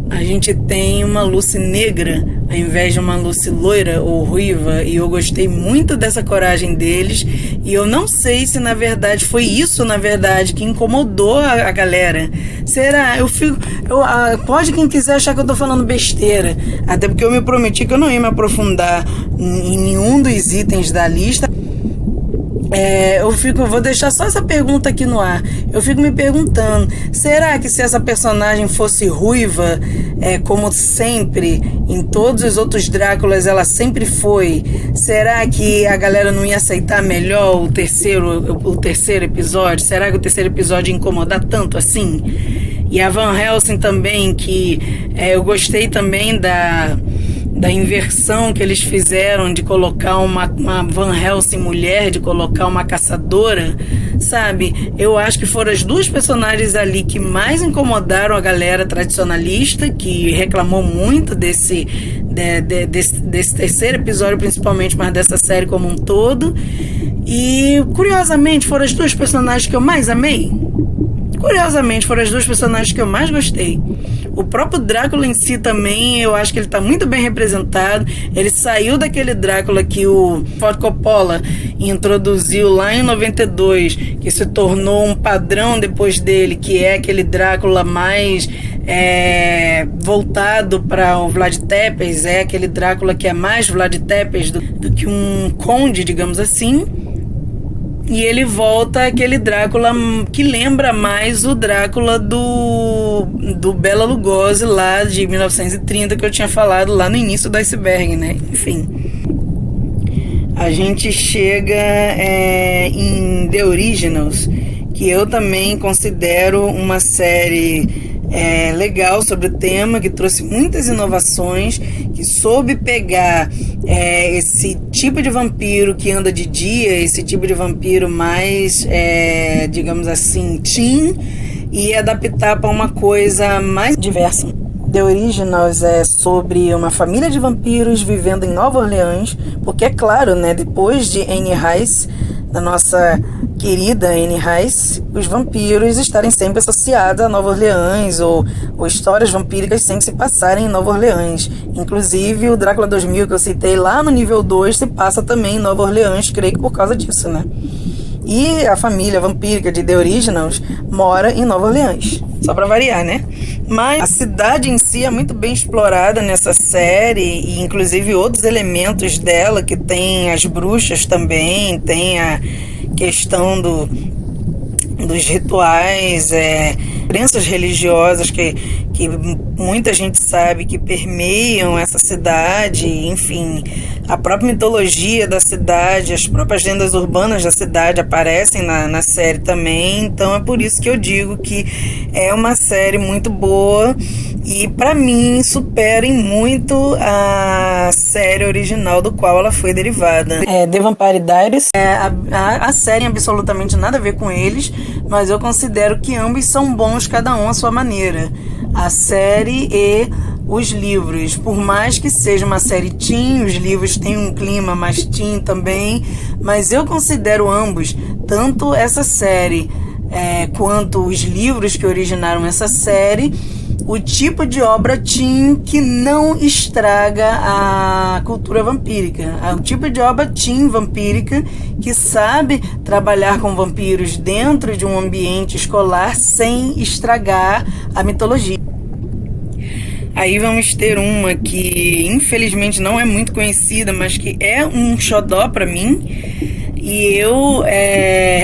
a gente tem uma Lucy negra ao invés de uma Lucy loira ou ruiva, e eu gostei muito dessa coragem deles, e eu não sei se na verdade foi isso que incomodou a galera. Será? Pode quem quiser achar que eu tô falando besteira, até porque eu me prometi que eu não ia me aprofundar em nenhum dos itens da lista. Vou deixar só essa pergunta aqui no ar. Eu fico me perguntando, será que se essa personagem fosse ruiva, como sempre, em todos os outros Dráculas ela sempre foi, será que a galera não ia aceitar melhor o terceiro episódio? Será que o terceiro episódio ia incomodar tanto assim? E a Van Helsing também, que eu gostei também da inversão que eles fizeram de colocar uma Van Helsing mulher, de colocar uma caçadora, sabe? Eu acho que foram as duas personagens ali que mais incomodaram a galera tradicionalista, que reclamou muito desse terceiro episódio principalmente, mas dessa série como um todo. E curiosamente foram as duas personagens que eu mais amei. Curiosamente, foram as duas personagens que eu mais gostei. O próprio Drácula em si também, eu acho que ele está muito bem representado. Ele saiu daquele Drácula que o Ford Coppola introduziu lá em 92, que se tornou um padrão depois dele, que é aquele Drácula mais voltado para o Vlad Tepes, aquele Drácula que é mais Vlad Tepes do que um conde, digamos assim. E ele volta aquele Drácula que lembra mais o Drácula do Bela Lugosi lá de 1930, que eu tinha falado lá no início do Iceberg, né? Enfim. A gente chega em The Originals, que eu também considero uma série legal sobre o tema, que trouxe muitas inovações, que soube pegar esse tipo de vampiro que anda de dia, esse tipo de vampiro mais, digamos assim, teen, e adaptar para uma coisa mais diversa. The Originals é sobre uma família de vampiros vivendo em Nova Orleans, porque é claro, né, depois de Anne Rice, da nossa querida Anne Rice, os vampiros estarem sempre associados a Nova Orleans, ou histórias vampíricas sempre se passarem em Nova Orleans. Inclusive o Drácula 2000 que eu citei lá no nível 2 se passa também em Nova Orleans, creio que por causa disso, né? E a família vampírica de The Originals mora em Nova Orleans, só pra variar, né? Mas a cidade em si é muito bem explorada nessa série, e inclusive outros elementos dela, que tem as bruxas também, tem a questão dos rituais, crenças religiosas que muita gente sabe que permeiam essa cidade, enfim, a própria mitologia da cidade, as próprias lendas urbanas da cidade aparecem na série também. Então é por isso que eu digo que é uma série muito boa, e para mim supera em muito a série original do qual ela foi derivada. The Vampire Diaries, a série tem absolutamente nada a ver com eles, mas eu considero que ambos são bons, cada um à sua maneira. A série e os livros, por mais que seja uma série teen, os livros têm um clima mais teen também, mas eu considero ambos, tanto essa série quanto os livros que originaram essa série, o tipo de obra teen que não estraga a cultura vampírica. É o tipo de obra teen vampírica que sabe trabalhar com vampiros dentro de um ambiente escolar sem estragar a mitologia. Aí vamos ter uma que infelizmente não é muito conhecida, mas que é um xodó pra mim. E eu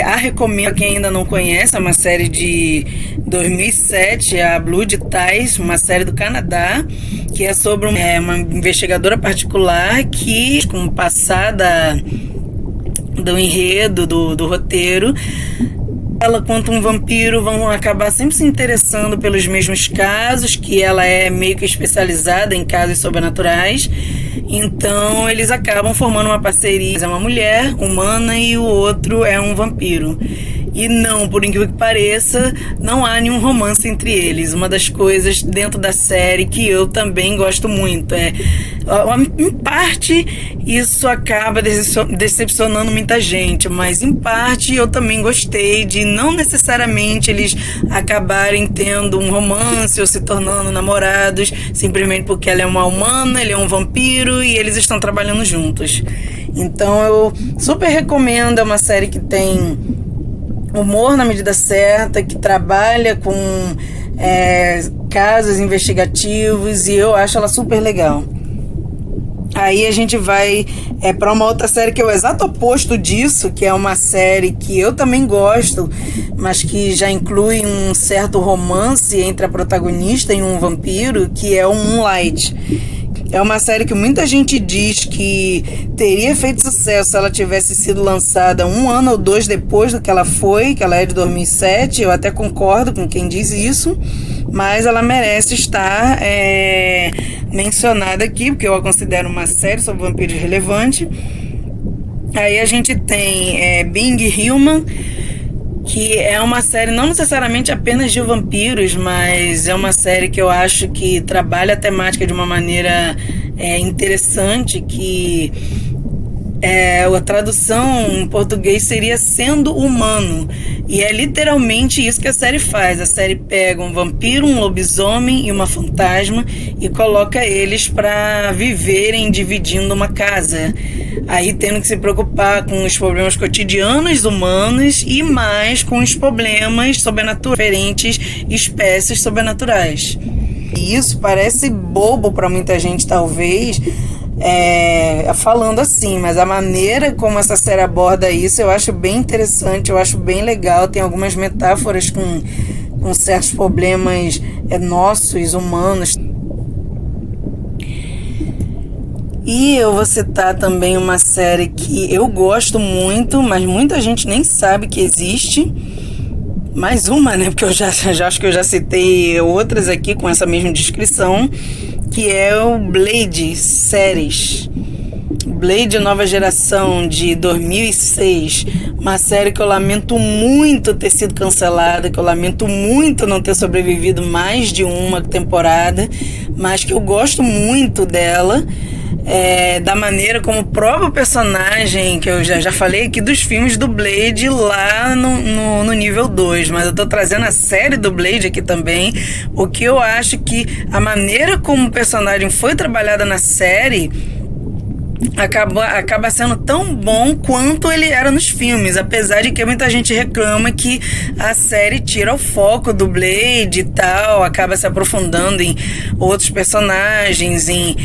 a recomendo a quem ainda não conhece. É uma série de 2007, a Blood Ties, uma série do Canadá, que é sobre uma investigadora particular que, com o passar do enredo, do roteiro, ela quanto um vampiro vão acabar sempre se interessando pelos mesmos casos, que ela é meio que especializada em casos sobrenaturais. Então eles acabam formando uma parceria. É uma mulher humana e o outro é um vampiro. E não, por incrível que pareça, não há nenhum romance entre eles. Uma das coisas dentro da série que eu também gosto muito em parte, isso acaba decepcionando muita gente, mas em parte eu também gostei de não necessariamente eles acabarem tendo um romance ou se tornando namorados, simplesmente porque ela é uma humana, ele é um vampiro e eles estão trabalhando juntos. Então eu super recomendo, é uma série que tem humor na medida certa, que trabalha com casos investigativos, e eu acho ela super legal. Aí a gente vai para uma outra série que é o exato oposto disso, que é uma série que eu também gosto, mas que já inclui um certo romance entre a protagonista e um vampiro, que é o Moonlight. É uma série que muita gente diz que teria feito sucesso se ela tivesse sido lançada 1 ano ou 2 depois do que ela foi, que ela é de 2007. Eu até concordo com quem diz isso, mas ela merece estar mencionada aqui, porque eu a considero uma série sobre vampiros relevante. Aí a gente tem Being Human, que é uma série não necessariamente apenas de vampiros, mas é uma série que eu acho que trabalha a temática de uma maneira interessante, que a tradução em português seria Sendo Humano, e é literalmente isso que a série faz. A série pega um vampiro, um lobisomem e uma fantasma e coloca eles para viverem dividindo uma casa, aí tendo que se preocupar com os problemas cotidianos humanos e mais com os problemas sobrenaturais, diferentes espécies sobrenaturais. E isso parece bobo para muita gente, talvez, falando assim, mas a maneira como essa série aborda isso eu acho bem interessante, eu acho bem legal. Tem algumas metáforas com certos problemas nossos, humanos. E eu vou citar também uma série que eu gosto muito, mas muita gente nem sabe que existe. Mais uma, né? Porque eu já acho que eu já citei outras aqui com essa mesma descrição, que é o Blade Series. Blade Nova Geração, de 2006. Uma série que eu lamento muito ter sido cancelada, que eu lamento muito não ter sobrevivido mais de uma temporada, mas que eu gosto muito dela. Da maneira como o próprio personagem, que eu já falei aqui dos filmes do Blade lá no nível 2, mas eu tô trazendo a série do Blade aqui também, porque eu acho que a maneira como o personagem foi trabalhada na série acaba sendo tão bom quanto ele era nos filmes, apesar de que muita gente reclama que a série tira o foco do Blade e tal, acaba se aprofundando em outros personagens, em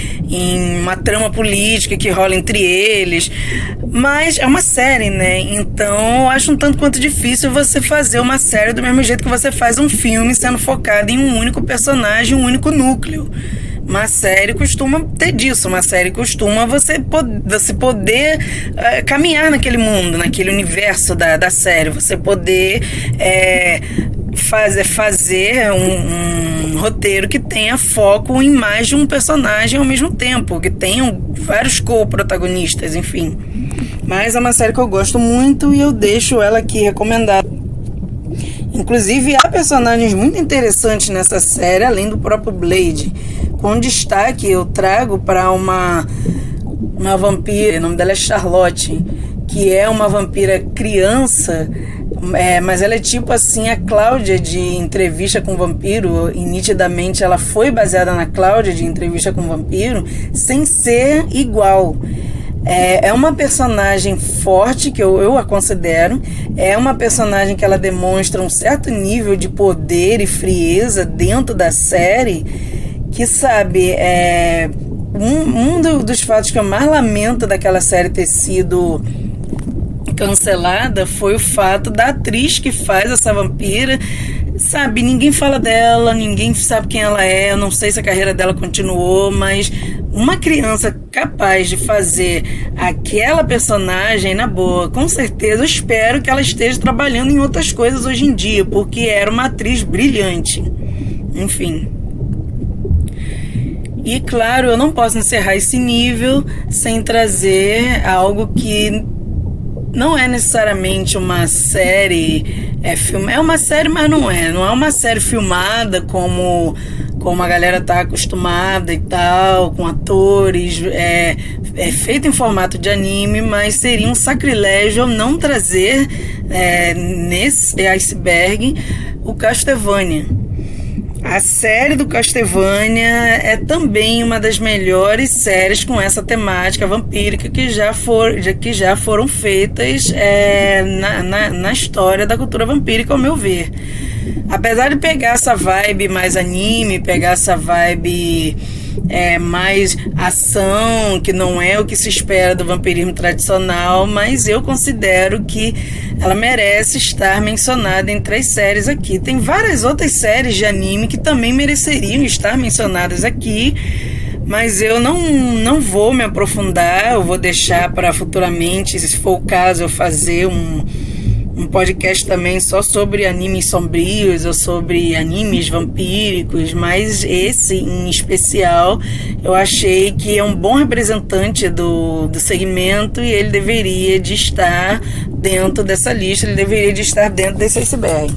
uma trama política que rola entre eles, mas é uma série, né? Então eu acho um tanto quanto difícil você fazer uma série do mesmo jeito que você faz um filme, sendo focado em um único personagem, um único núcleo. Uma série costuma ter disso, uma série costuma você poder caminhar naquele mundo, naquele universo da série, você poder fazer um roteiro que tenha foco em mais de um personagem ao mesmo tempo, que tenham vários co-protagonistas, enfim. Mas é uma série que eu gosto muito e eu deixo ela aqui recomendada. Inclusive, há personagens muito interessantes nessa série, além do próprio Blade. Com destaque, eu trago para uma vampira, o nome dela é Charlotte, que é uma vampira criança, mas ela é tipo assim a Cláudia de Entrevista com o Vampiro, e nitidamente ela foi baseada na Cláudia de Entrevista com o Vampiro, sem ser igual. É uma personagem forte, que eu a considero. É uma personagem que ela demonstra um certo nível de poder e frieza dentro da série, sabe, dos fatos que eu mais lamento daquela série ter sido cancelada foi o fato da atriz que faz essa vampira, sabe, ninguém fala dela, ninguém sabe quem ela é, eu não sei se a carreira dela continuou, mas uma criança capaz de fazer aquela personagem, na boa, com certeza eu espero que ela esteja trabalhando em outras coisas hoje em dia, porque era uma atriz brilhante. Enfim. E claro, eu não posso encerrar esse nível sem trazer algo que não é necessariamente uma série, é uma série, mas não é uma série filmada como a galera tá acostumada e tal, com atores, é feito em formato de anime, mas seria um sacrilégio eu não trazer nesse iceberg o Castlevania. A série do Castlevania é também uma das melhores séries com essa temática vampírica que já foram feitas na história da cultura vampírica, ao meu ver. Apesar de pegar essa vibe mais anime, pegar essa vibe mais ação, que não é o que se espera do vampirismo tradicional, mas eu considero que ela merece estar mencionada entre as séries aqui. Tem várias outras séries de anime que também mereceriam estar mencionadas aqui, mas eu não vou me aprofundar, eu vou deixar para futuramente, se for o caso, eu fazer um podcast também só sobre animes sombrios ou sobre animes vampíricos, mas esse em especial eu achei que é um bom representante do segmento e ele deveria de estar dentro dessa lista, ele deveria de estar dentro desse iceberg.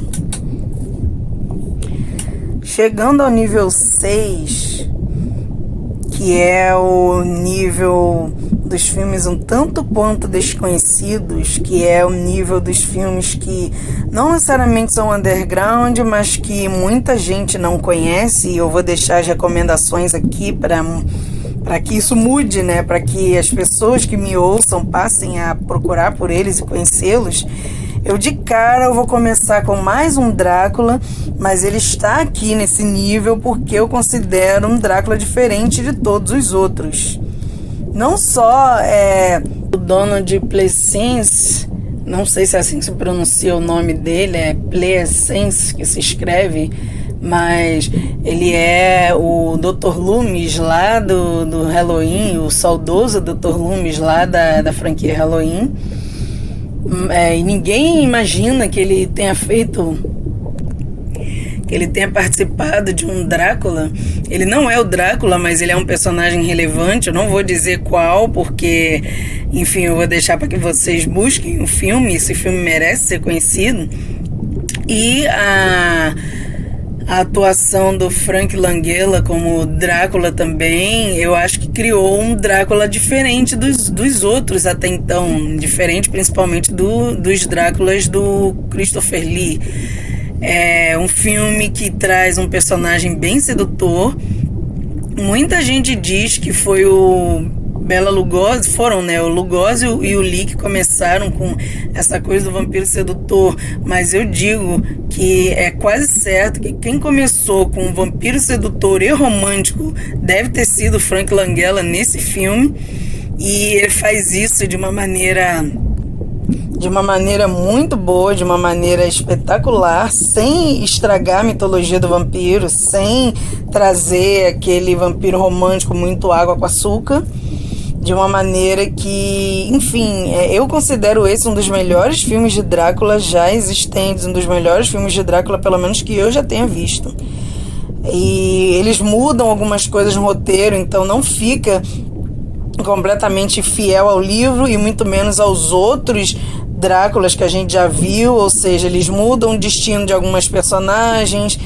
Chegando ao nível 6, que é o nível dos filmes um tanto quanto desconhecidos, que é o nível dos filmes que não necessariamente são underground, mas que muita gente não conhece, e eu vou deixar as recomendações aqui para que isso mude, né? Para que as pessoas que me ouçam passem a procurar por eles e conhecê-los. Eu vou começar com mais um Drácula, mas ele está aqui nesse nível porque eu considero um Drácula diferente de todos os outros. Não só o Donald Pleasence, não sei se é assim que se pronuncia o nome dele, é Pleasence que se escreve, mas ele é o Dr. Loomis lá do Halloween, o saudoso Dr. Loomis lá da franquia Halloween. E ninguém imagina que ele tenha participado de um Drácula. Ele não é o Drácula, mas ele é um personagem relevante. Eu não vou dizer qual, porque, enfim, eu vou deixar para que vocês busquem o filme. Esse filme merece ser conhecido. E a atuação do Frank Langella como Drácula também, eu acho que criou um Drácula diferente dos outros até então. Diferente principalmente dos Dráculas do Christopher Lee. É um filme que traz um personagem bem sedutor. Muita gente diz que foi o Bela Lugosi, o Lugosi e o Lee que começaram com essa coisa do vampiro sedutor, mas eu digo que é quase certo que quem começou com um vampiro sedutor e romântico deve ter sido o Frank Langella nesse filme, e ele faz isso de uma maneira muito boa, de uma maneira espetacular, sem estragar a mitologia do vampiro, sem trazer aquele vampiro romântico muito água com açúcar, de uma maneira que, enfim, eu considero esse um dos melhores filmes de Drácula já existentes, um dos melhores filmes de Drácula, pelo menos que eu já tenha visto. E eles mudam algumas coisas no roteiro, então não fica completamente fiel ao livro e muito menos aos outros Dráculas que a gente já viu, ou seja, eles mudam o destino de algumas personagens,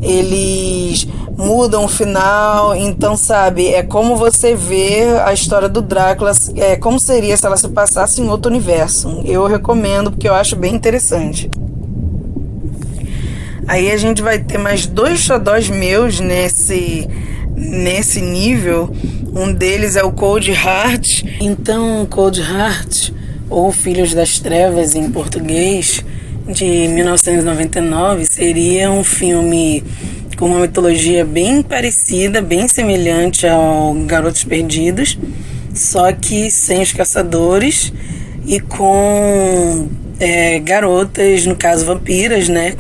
eles mudam o final, então, sabe, é como você vê a história do Drácula, como seria se ela se passasse em outro universo. Eu recomendo porque eu acho bem interessante. Aí a gente vai ter mais 2 xodós meus nesse nível. Um deles é o Cold Heart. Então, Cold Heart, ou Filhos das Trevas em português, de 1999, seria um filme por uma mitologia bem parecida, bem semelhante ao Garotos Perdidos, só que sem os caçadores e com garotas, no caso vampiras, né,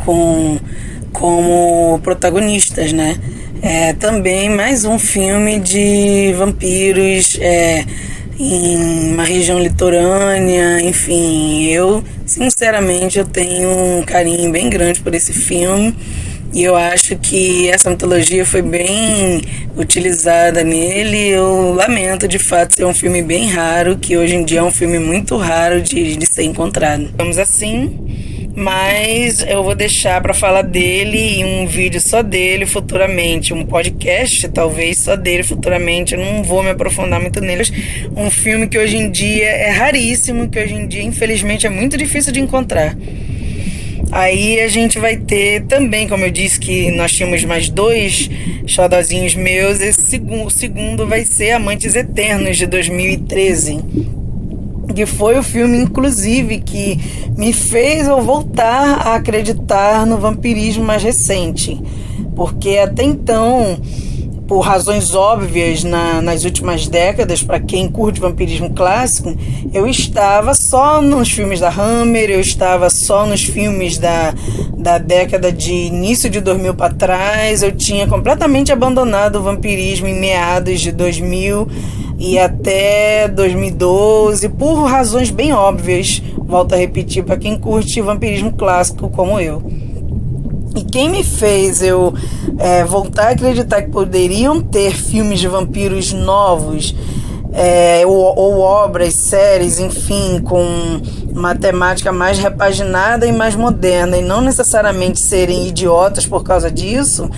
como protagonistas, né. Também mais um filme de vampiros em uma região litorânea, enfim, sinceramente eu tenho um carinho bem grande por esse filme. E eu acho que essa mitologia foi bem utilizada nele. Eu lamento, de fato, ser um filme bem raro, que hoje em dia é um filme muito raro de ser encontrado. Vamos assim, mas eu vou deixar para falar dele em um vídeo só dele futuramente, um podcast talvez só dele futuramente. Eu não vou me aprofundar muito nele. Um filme que hoje em dia é raríssimo, que hoje em dia, infelizmente, é muito difícil de encontrar. Aí a gente vai ter também, como eu disse que nós tínhamos mais 2 xodozinhos meus, o segundo vai ser Amantes Eternos, de 2013. Que foi o filme, inclusive, que me fez eu voltar a acreditar no vampirismo mais recente. Porque até então, por razões óbvias, nas últimas décadas, para quem curte vampirismo clássico, eu estava só nos filmes da Hammer, eu estava só nos filmes da década de início de 2000 para trás. Eu tinha completamente abandonado o vampirismo em meados de 2000 e até 2012, por razões bem óbvias, volto a repetir, para quem curte vampirismo clássico como eu. E quem me fez eu voltar a acreditar que poderiam ter filmes de vampiros novos, ou obras, séries, enfim, com uma temática mais repaginada e mais moderna, e não necessariamente serem idiotas por causa disso,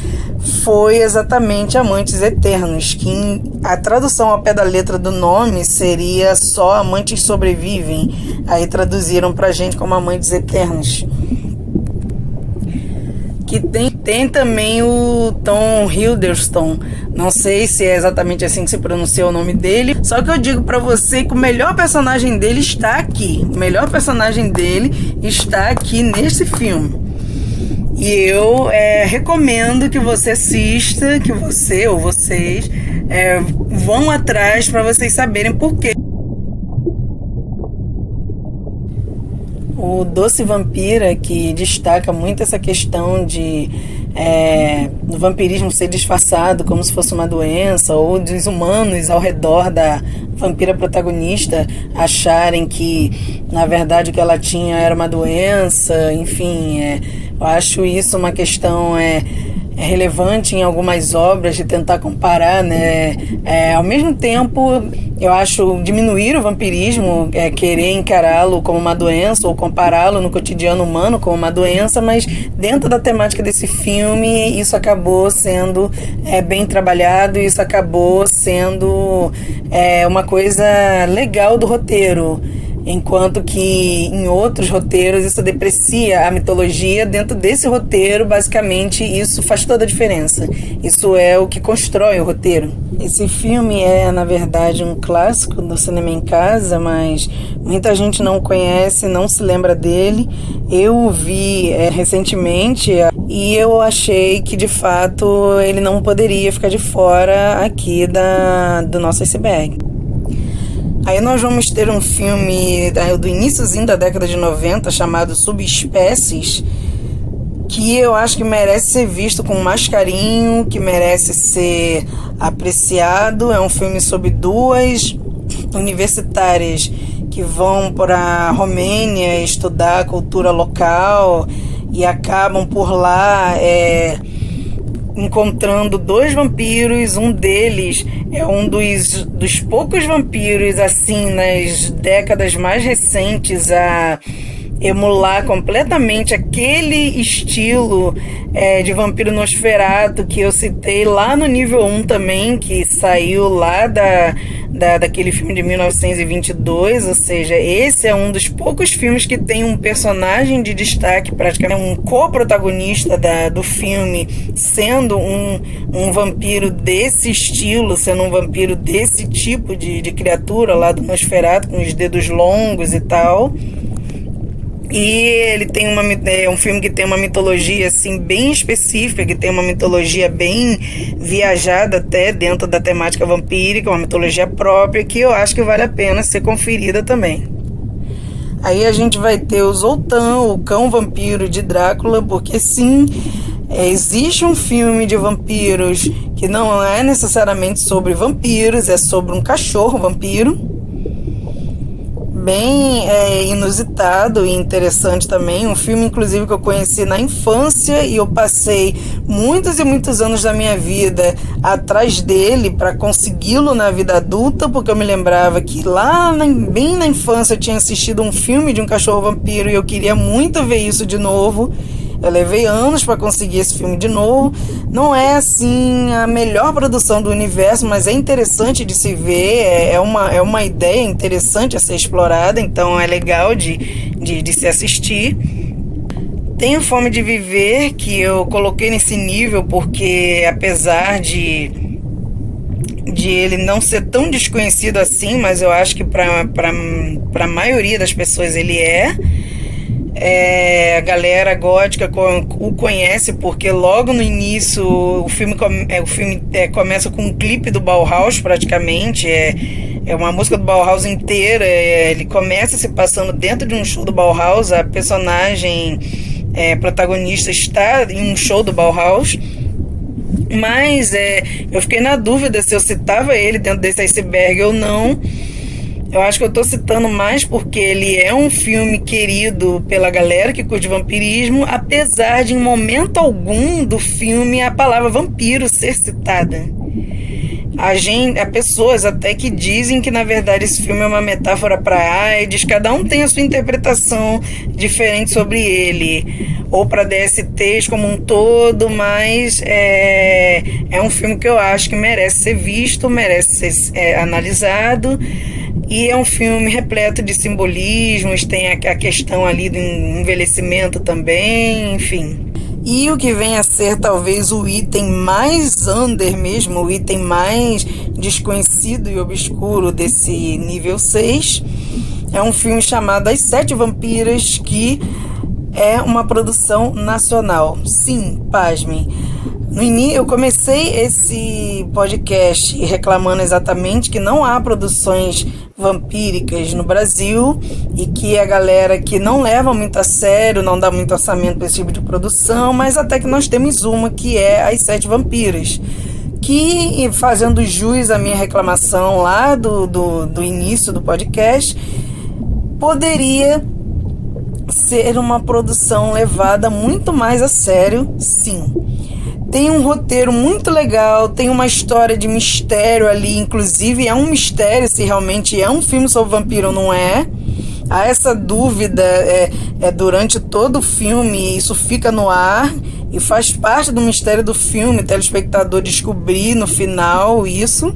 foi exatamente Amantes Eternos, que a tradução ao pé da letra do nome seria só Amantes Sobrevivem, aí traduziram pra gente como Amantes Eternos. Que tem também o Tom Hiddleston, não sei se é exatamente assim que se pronuncia o nome dele, só que eu digo pra você que o melhor personagem dele está aqui, nesse filme. E eu recomendo que você assista, que você ou vocês vão atrás para vocês saberem por quê. O Doce Vampira, que destaca muito essa questão do vampirismo ser disfarçado como se fosse uma doença, ou dos humanos ao redor da vampira protagonista acharem que, na verdade, o que ela tinha era uma doença. Enfim, eu acho isso uma questão relevante em algumas obras, de tentar comparar, né? Ao mesmo tempo, eu acho diminuir o vampirismo, querer encará-lo como uma doença ou compará-lo no cotidiano humano como uma doença, mas dentro da temática desse filme isso acabou sendo bem trabalhado, isso acabou sendo uma coisa legal do roteiro. Enquanto que em outros roteiros isso deprecia a mitologia, dentro desse roteiro, basicamente, isso faz toda a diferença. Isso é o que constrói o roteiro. Esse filme na verdade, um clássico do cinema em casa, mas muita gente não conhece, não se lembra dele. Eu o vi recentemente e eu achei que, de fato, ele não poderia ficar de fora aqui do nosso iceberg. Aí nós vamos ter um filme do iniciozinho da década de 90 chamado Subespécies, que eu acho que merece ser visto com mais carinho, que merece ser apreciado. É um filme sobre 2 universitárias que vão para a Romênia estudar a cultura local e acabam por lá encontrando 2 vampiros. Um deles é um dos poucos vampiros, assim, nas décadas mais recentes, a emular completamente aquele estilo de vampiro Nosferatu que eu citei lá no nível 1 também, que saiu lá daquele filme de 1922, ou seja, esse é um dos poucos filmes que tem um personagem de destaque, praticamente um co-protagonista do filme, sendo um vampiro desse estilo, sendo um vampiro desse tipo de criatura lá do Nosferatu, com os dedos longos e tal. E ele tem um filme que tem uma mitologia assim bem específica, que tem uma mitologia bem viajada até dentro da temática vampírica, uma mitologia própria que eu acho que vale a pena ser conferida também. Aí a gente vai ter o Zoltan, o cão vampiro de Drácula, porque sim, existe um filme de vampiros que não é necessariamente sobre vampiros, é sobre um cachorro vampiro. Bem inusitado e interessante também, um filme inclusive que eu conheci na infância e eu passei muitos e muitos anos da minha vida atrás dele para consegui-lo na vida adulta, porque eu me lembrava que bem na infância eu tinha assistido um filme de um cachorro vampiro e eu queria muito ver isso de novo. Eu levei anos para conseguir esse filme de novo. Não é assim a melhor produção do universo, mas é interessante de se ver. É uma ideia interessante a ser explorada, então é legal de se assistir. Tenho Fome de Viver, que eu coloquei nesse nível porque apesar de ele não ser tão desconhecido assim, mas eu acho que para a maioria das pessoas ele é. A galera gótica o conhece porque logo no início o filme começa com um clipe do Bauhaus praticamente, é uma música do Bauhaus inteira, ele começa se passando dentro de um show do Bauhaus, a personagem protagonista está em um show do Bauhaus, mas eu fiquei na dúvida se eu citava ele dentro desse iceberg ou não. Eu acho que eu estou citando mais porque ele é um filme querido pela galera que curte vampirismo, apesar de em momento algum do filme a palavra vampiro ser citada. Há pessoas até que dizem que na verdade esse filme é uma metáfora para AIDS, cada um tem a sua interpretação diferente sobre ele, ou para DSTs como um todo, mas é um filme que eu acho que merece ser visto, merece ser analisado. E é um filme repleto de simbolismos, tem a questão ali do envelhecimento também, enfim. E o que vem a ser talvez o item mais under mesmo, o item mais desconhecido e obscuro desse nível 6, é um filme chamado As Sete Vampiras, que é uma produção nacional. Sim, pasmem. Eu comecei esse podcast reclamando exatamente que não há produções vampíricas no Brasil e que a galera que não leva muito a sério, não dá muito orçamento para esse tipo de produção, mas até que nós temos uma que é As Sete Vampiras, que, fazendo jus à minha reclamação lá do início do podcast, poderia ser uma produção levada muito mais a sério, sim. Tem um roteiro muito legal, tem uma história de mistério ali, inclusive é um mistério se realmente é um filme sobre vampiro ou não é. Há essa dúvida durante todo o filme, isso fica no ar e faz parte do mistério do filme, o telespectador descobrir no final isso.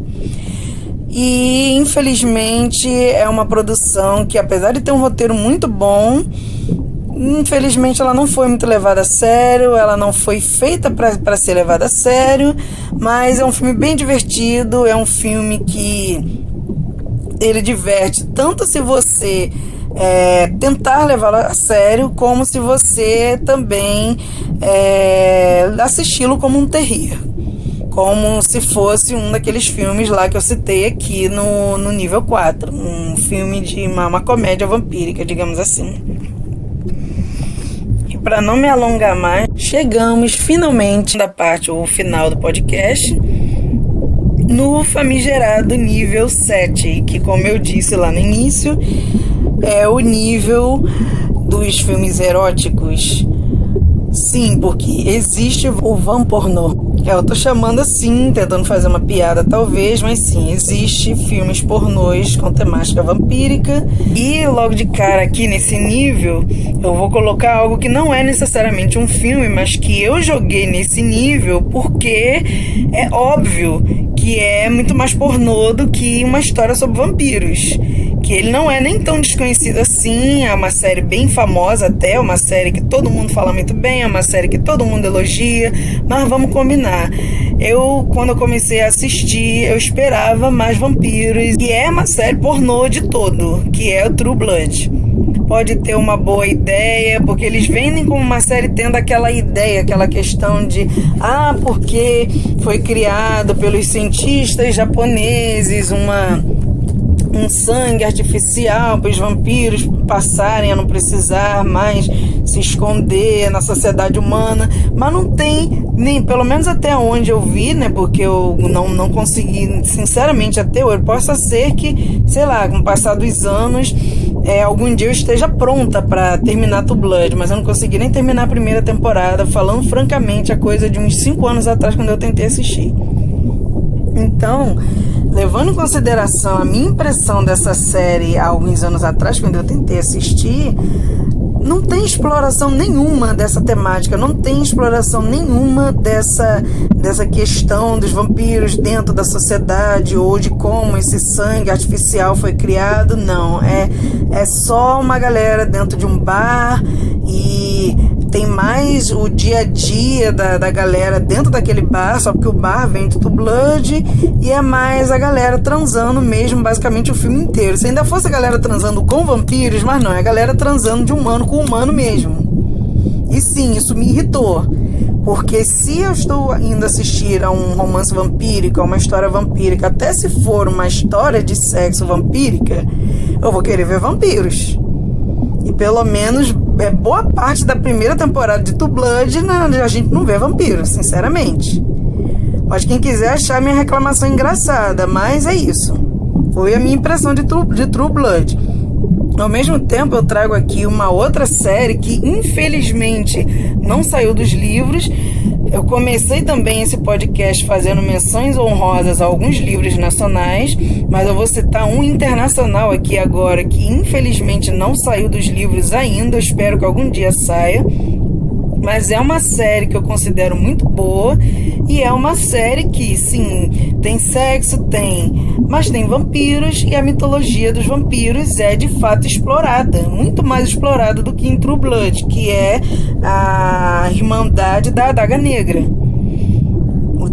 E infelizmente é uma produção que, apesar de ter um roteiro muito bom, infelizmente ela não foi muito levada a sério, ela não foi feita para ser levada a sério, mas é um filme bem divertido, é um filme que ele diverte tanto se você tentar levá-lo a sério, como se você também assisti-lo como um terrir, como se fosse um daqueles filmes lá que eu citei aqui no nível 4, um filme de uma comédia vampírica, digamos assim. Para não me alongar mais, chegamos finalmente o final do podcast, no famigerado nível 7, que, como eu disse lá no início, é o nível dos filmes eróticos. Sim, porque existe o vampornô. Eu tô chamando assim, tentando fazer uma piada talvez, mas sim, existe filmes pornôs com temática vampírica. E logo de cara aqui nesse nível, eu vou colocar algo que não é necessariamente um filme, mas que eu joguei nesse nível porque é óbvio que é muito mais pornô do que uma história sobre vampiros, que ele não é nem tão desconhecido assim, é uma série bem famosa até, uma série que todo mundo fala muito bem, é uma série que todo mundo elogia, mas vamos combinar. Quando eu comecei a assistir, eu esperava mais vampiros, e é uma série pornô de todo, que é o True Blood. Pode ter uma boa ideia, porque eles vendem como uma série tendo aquela ideia, aquela questão de porque foi criado pelos cientistas japoneses um sangue artificial para os vampiros passarem a não precisar mais se esconder na sociedade humana, mas não tem, nem pelo menos até onde eu vi, né, porque eu não consegui, sinceramente, até hoje. Possa ser que, sei lá, com o passar dos anos, algum dia eu esteja pronta para terminar True Blood, mas eu não consegui nem terminar a primeira temporada, falando francamente, a coisa de uns 5 anos atrás, quando eu tentei assistir. Então, levando em consideração a minha impressão dessa série há alguns anos atrás, quando eu tentei assistir, não tem exploração nenhuma dessa temática, não tem exploração nenhuma dessa questão dos vampiros dentro da sociedade, ou de como esse sangue artificial foi criado. Não, é só uma galera dentro de um bar, e tem mais o dia a dia da galera dentro daquele bar, só porque o bar vende True Blood, e é mais a galera transando mesmo, basicamente o filme inteiro. Se ainda fosse a galera transando com vampiros, mas não, é a galera transando de humano com humano mesmo. E sim, isso me irritou, porque se eu estou indo assistir a um romance vampírico, a uma história vampírica, até se for uma história de sexo vampírica, eu vou querer ver vampiros. E pelo menos boa parte da primeira temporada de True Blood a gente não vê vampiros, sinceramente. Pode quem quiser achar minha reclamação engraçada, mas é isso. Foi a minha impressão de True Blood. Ao mesmo tempo, eu trago aqui uma outra série que, infelizmente, não saiu dos livros. Eu comecei também esse podcast fazendo menções honrosas a alguns livros nacionais, mas eu vou citar um internacional aqui agora, que infelizmente não saiu dos livros ainda. Eu espero que algum dia saia. Mas é uma série que eu considero muito boa, e é uma série que, sim, tem sexo, mas tem vampiros, e a mitologia dos vampiros é de fato explorada, muito mais explorada do que em True Blood, que é a Irmandade da Adaga Negra,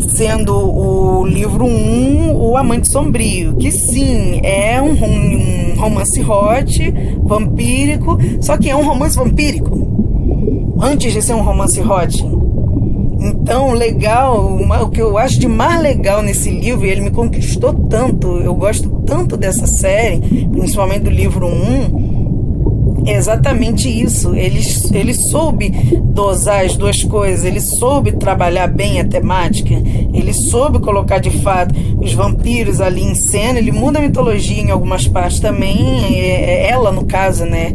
sendo o livro 1 o Amante Sombrio, que sim, é um romance hot, vampírico, só que é um romance vampírico antes de ser um romance hot. Então, legal, o que eu acho de mais legal nesse livro, e ele me conquistou tanto, eu gosto tanto dessa série, principalmente do livro 1, é exatamente isso. Ele soube dosar as duas coisas, ele soube trabalhar bem a temática, ele soube colocar de fato os vampiros ali em cena. Ele muda a mitologia em algumas partes também, ela no caso, né?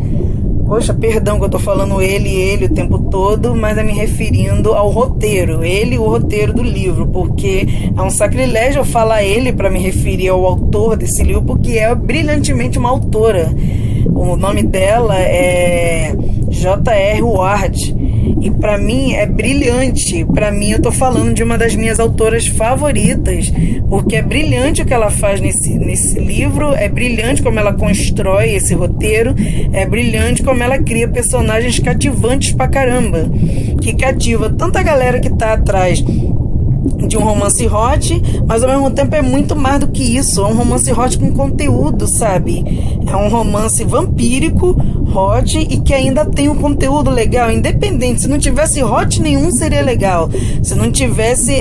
Poxa, perdão que eu tô falando ele o tempo todo, mas é me referindo ao roteiro, o roteiro do livro, porque é um sacrilégio eu falar ele para me referir ao autor desse livro, porque é brilhantemente uma autora. O nome dela é J.R. Ward, e para mim é brilhante. Para mim, eu tô falando de uma das minhas autoras favoritas, porque é brilhante o que ela faz nesse livro, é brilhante como ela constrói esse roteiro, é brilhante como ela cria personagens cativantes pra caramba, que cativa tanta galera que tá atrás de um romance hot, mas ao mesmo tempo é muito mais do que isso. É um romance hot com conteúdo, sabe? É um romance vampírico, hot, e que ainda tem um conteúdo legal, independente. Se não tivesse hot nenhum, seria legal. Se não tivesse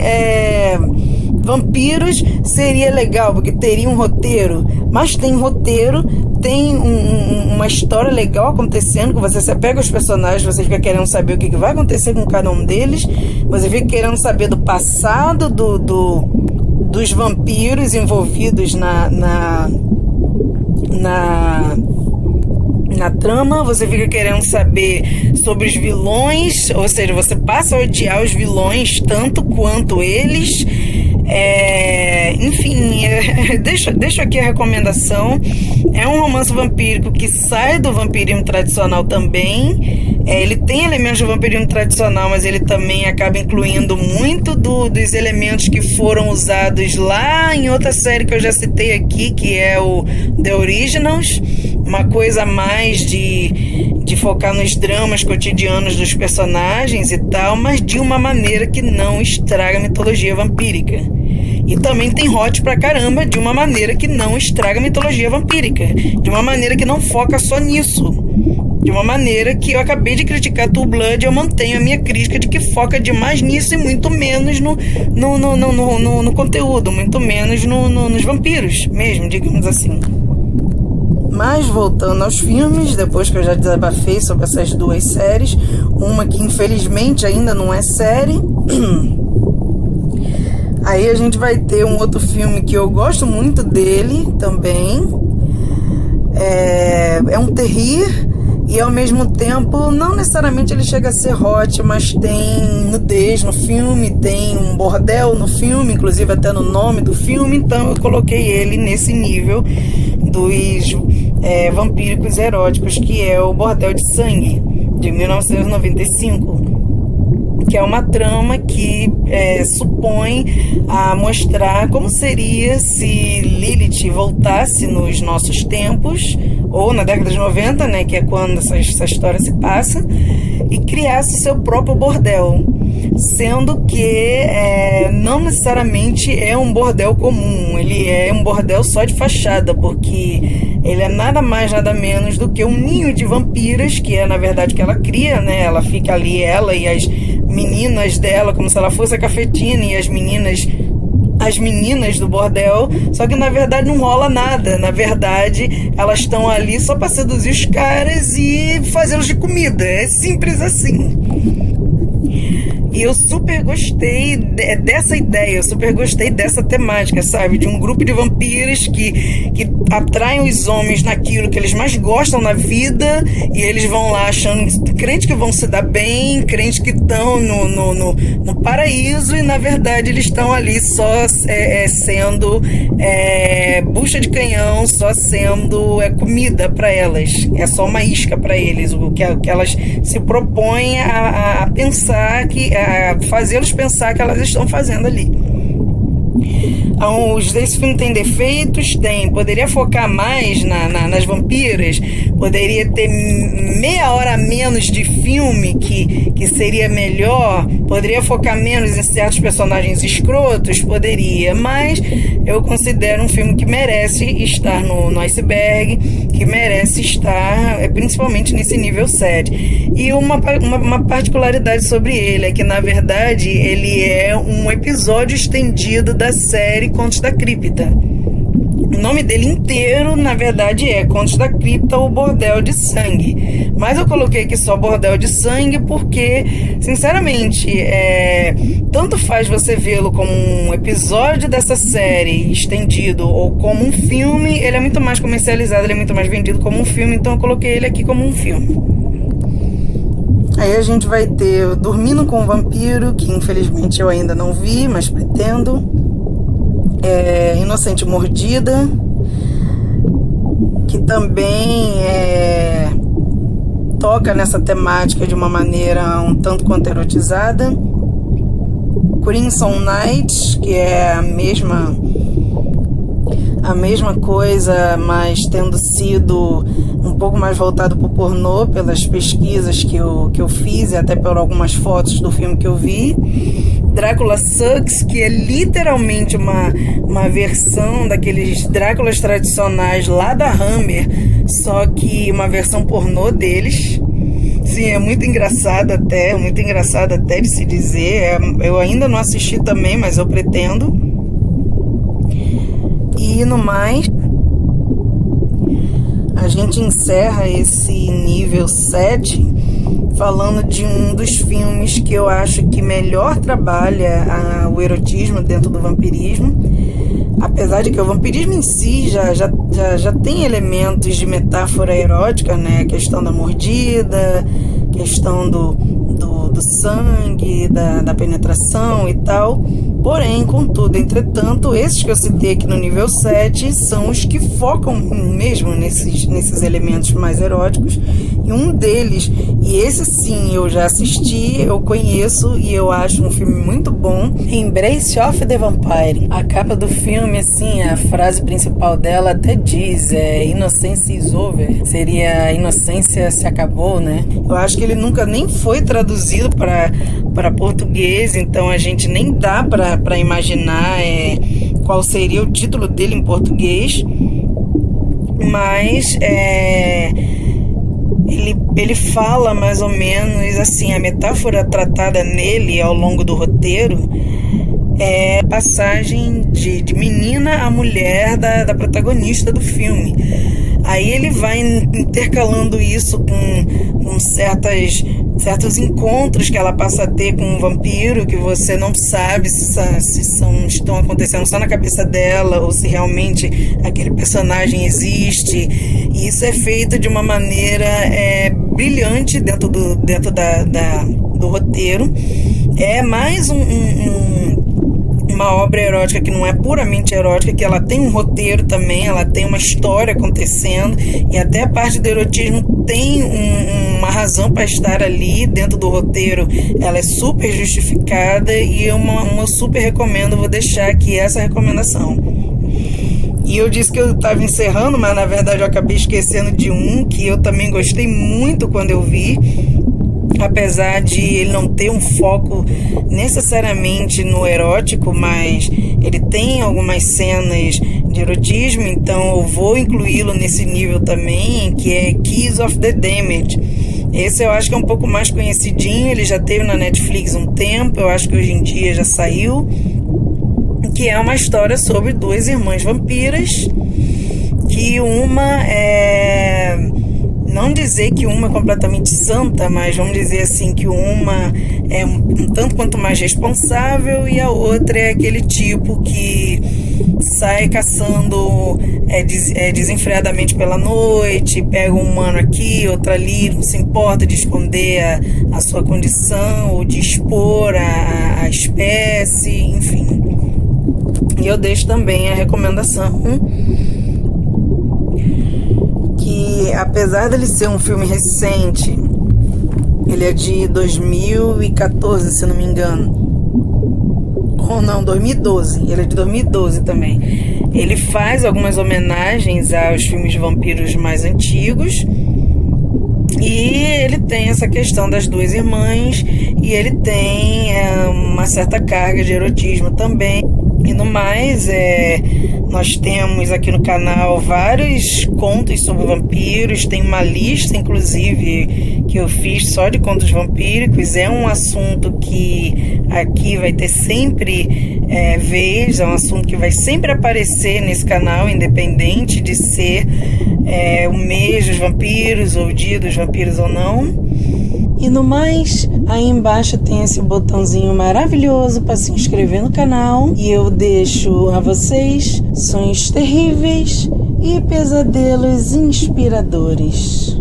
vampiros, seria legal, porque teria um roteiro. Mas tem roteiro, tem uma história legal acontecendo, que você pega os personagens, você fica querendo saber o que vai acontecer com cada um deles, você fica querendo saber do passado dos vampiros envolvidos na trama, você fica querendo saber sobre os vilões, ou seja, você passa a odiar os vilões tanto quanto eles. Enfim, deixo aqui a recomendação. É um romance vampírico que sai do vampirismo tradicional também. Ele tem elementos de vampirismo tradicional, mas ele também acaba incluindo muito dos elementos que foram usados lá em outra série que eu já citei aqui, que é o The Originals. Uma coisa a mais de focar nos dramas cotidianos dos personagens e tal, mas de uma maneira que não estraga a mitologia vampírica. E também tem hot pra caramba, de uma maneira que não estraga a mitologia vampírica, de uma maneira que não foca só nisso, de uma maneira que eu acabei de criticar True Blood. Eu mantenho a minha crítica de que foca demais nisso e muito menos no conteúdo, muito menos nos vampiros mesmo, digamos assim. Mas voltando aos filmes, depois que eu já desabafei sobre essas duas séries, uma que infelizmente ainda não é série, aí a gente vai ter um outro filme que eu gosto muito dele também. É um terrir e ao mesmo tempo não necessariamente ele chega a ser hot, mas tem nudez no filme, tem um bordel no filme, inclusive até no nome do filme. Então eu coloquei ele nesse nível dos vampíricos eróticos, que é o Bordel de Sangue, de 1995, que é uma trama que supõe a mostrar como seria se Lilith voltasse nos nossos tempos, ou na década de 90, né, que é quando essa história se passa, e criasse seu próprio bordel, sendo que não necessariamente é um bordel comum, ele é um bordel só de fachada, porque ele é nada mais, nada menos do que um ninho de vampiras, que é na verdade que ela cria, né? Ela fica ali, ela e as meninas dela, como se ela fosse a cafetina, e as meninas do bordel, só que na verdade não rola nada. Na verdade elas estão ali só para seduzir os caras e fazê-los de comida, é simples assim. E eu super gostei dessa ideia, eu super gostei dessa temática, sabe? De um grupo de vampiros que atraem os homens naquilo que eles mais gostam na vida, e eles vão lá achando, crentes que vão se dar bem, crentes que estão no paraíso, e na verdade eles estão ali só sendo bucha de canhão, só sendo comida para elas, é só uma isca para eles, o que elas se propõem a pensar, a fazê-los pensar que elas estão fazendo ali. Esse filme tem defeitos? Tem. Poderia focar mais nas vampiras? Poderia ter meia hora a menos de filme que seria melhor? Poderia focar menos em certos personagens escrotos? Poderia, mas eu considero um filme que merece estar no iceberg, que merece estar principalmente nesse nível 7. E uma particularidade sobre ele é que, na verdade, ele é um episódio estendido da série Contos da Cripta. O nome dele inteiro, na verdade, é Contos da Cripta, o Bordel de Sangue. Mas eu coloquei aqui só Bordel de Sangue porque, sinceramente, tanto faz você vê-lo como um episódio dessa série estendido ou como um filme, ele é muito mais comercializado, ele é muito mais vendido como um filme, então eu coloquei ele aqui como um filme. Aí a gente vai ter Dormindo com o Vampiro, que infelizmente eu ainda não vi, mas pretendo. Inocente Mordida, que também toca nessa temática de uma maneira um tanto quanto erotizada. Crimson Night, que é a mesma coisa, mas tendo sido um pouco mais voltado para o pornô, pelas pesquisas que eu fiz e até por algumas fotos do filme que eu vi. Drácula Sucks, que é literalmente uma versão daqueles Dráculas tradicionais lá da Hammer, só que uma versão pornô deles. Sim, é muito engraçado até de se dizer. Eu ainda não assisti também, mas eu pretendo. E no mais, a gente encerra esse nível 7 falando de um dos filmes que eu acho que melhor trabalha o erotismo dentro do vampirismo. Apesar de que o vampirismo em si já tem elementos de metáfora erótica, né? A questão da mordida, questão do do sangue, da penetração e tal. Porém, contudo, entretanto, esses que eu citei aqui no nível 7 são os que focam mesmo nesses elementos mais eróticos. E um deles, e esse sim eu já assisti, eu conheço e eu acho um filme muito bom, Embrace of the Vampire. A capa do filme, assim, a frase principal dela até diz, Innocence is over, seria inocência se acabou, né? Eu acho que ele nunca nem foi traduzido para português, então a gente nem dá para imaginar qual seria o título dele em português, mas ele fala mais ou menos assim, a metáfora tratada nele ao longo do roteiro é a passagem de menina a mulher da protagonista do filme. Aí ele vai intercalando isso com certos encontros que ela passa a ter com um vampiro, que você não sabe se estão acontecendo só na cabeça dela ou se realmente aquele personagem existe. E isso é feito de uma maneira brilhante dentro do roteiro. É mais uma obra erótica que não é puramente erótica, que ela tem um roteiro também, ela tem uma história acontecendo, e até a parte do erotismo tem uma razão para estar ali dentro do roteiro. Ela é super justificada e eu super recomendo, vou deixar aqui essa recomendação. E eu disse que eu estava encerrando, mas na verdade eu acabei esquecendo de um que eu também gostei muito quando eu vi, apesar de ele não ter um foco necessariamente no erótico, mas ele tem algumas cenas de erotismo, então eu vou incluí-lo nesse nível também, que é Keys of the Damned. Esse eu acho que é um pouco mais conhecidinho, ele já teve na Netflix um tempo, eu acho que hoje em dia já saiu, que é uma história sobre duas irmãs vampiras, que uma não dizer que uma é completamente santa, mas vamos dizer assim que uma é um tanto quanto mais responsável e a outra é aquele tipo que sai caçando desenfreadamente pela noite, pega um humano aqui, outro ali, não se importa de esconder a sua condição ou de expor a espécie, enfim. E eu deixo também a recomendação que, apesar dele ser um filme recente, ele é de 2014, se não me engano, ou não, 2012, ele é de 2012 também. Ele faz algumas homenagens aos filmes de vampiros mais antigos, e ele tem essa questão das duas irmãs, e ele tem uma certa carga de erotismo também. E no mais, nós temos aqui no canal vários contos sobre vampiros, tem uma lista, inclusive, que eu fiz só de contos vampíricos. É um assunto que aqui vai ter sempre vez, é um assunto que vai sempre aparecer nesse canal, independente de ser o mês dos vampiros, ou o dia dos vampiros ou não. E no mais, aí embaixo tem esse botãozinho maravilhoso para se inscrever no canal. E eu deixo a vocês sonhos terríveis e pesadelos inspiradores.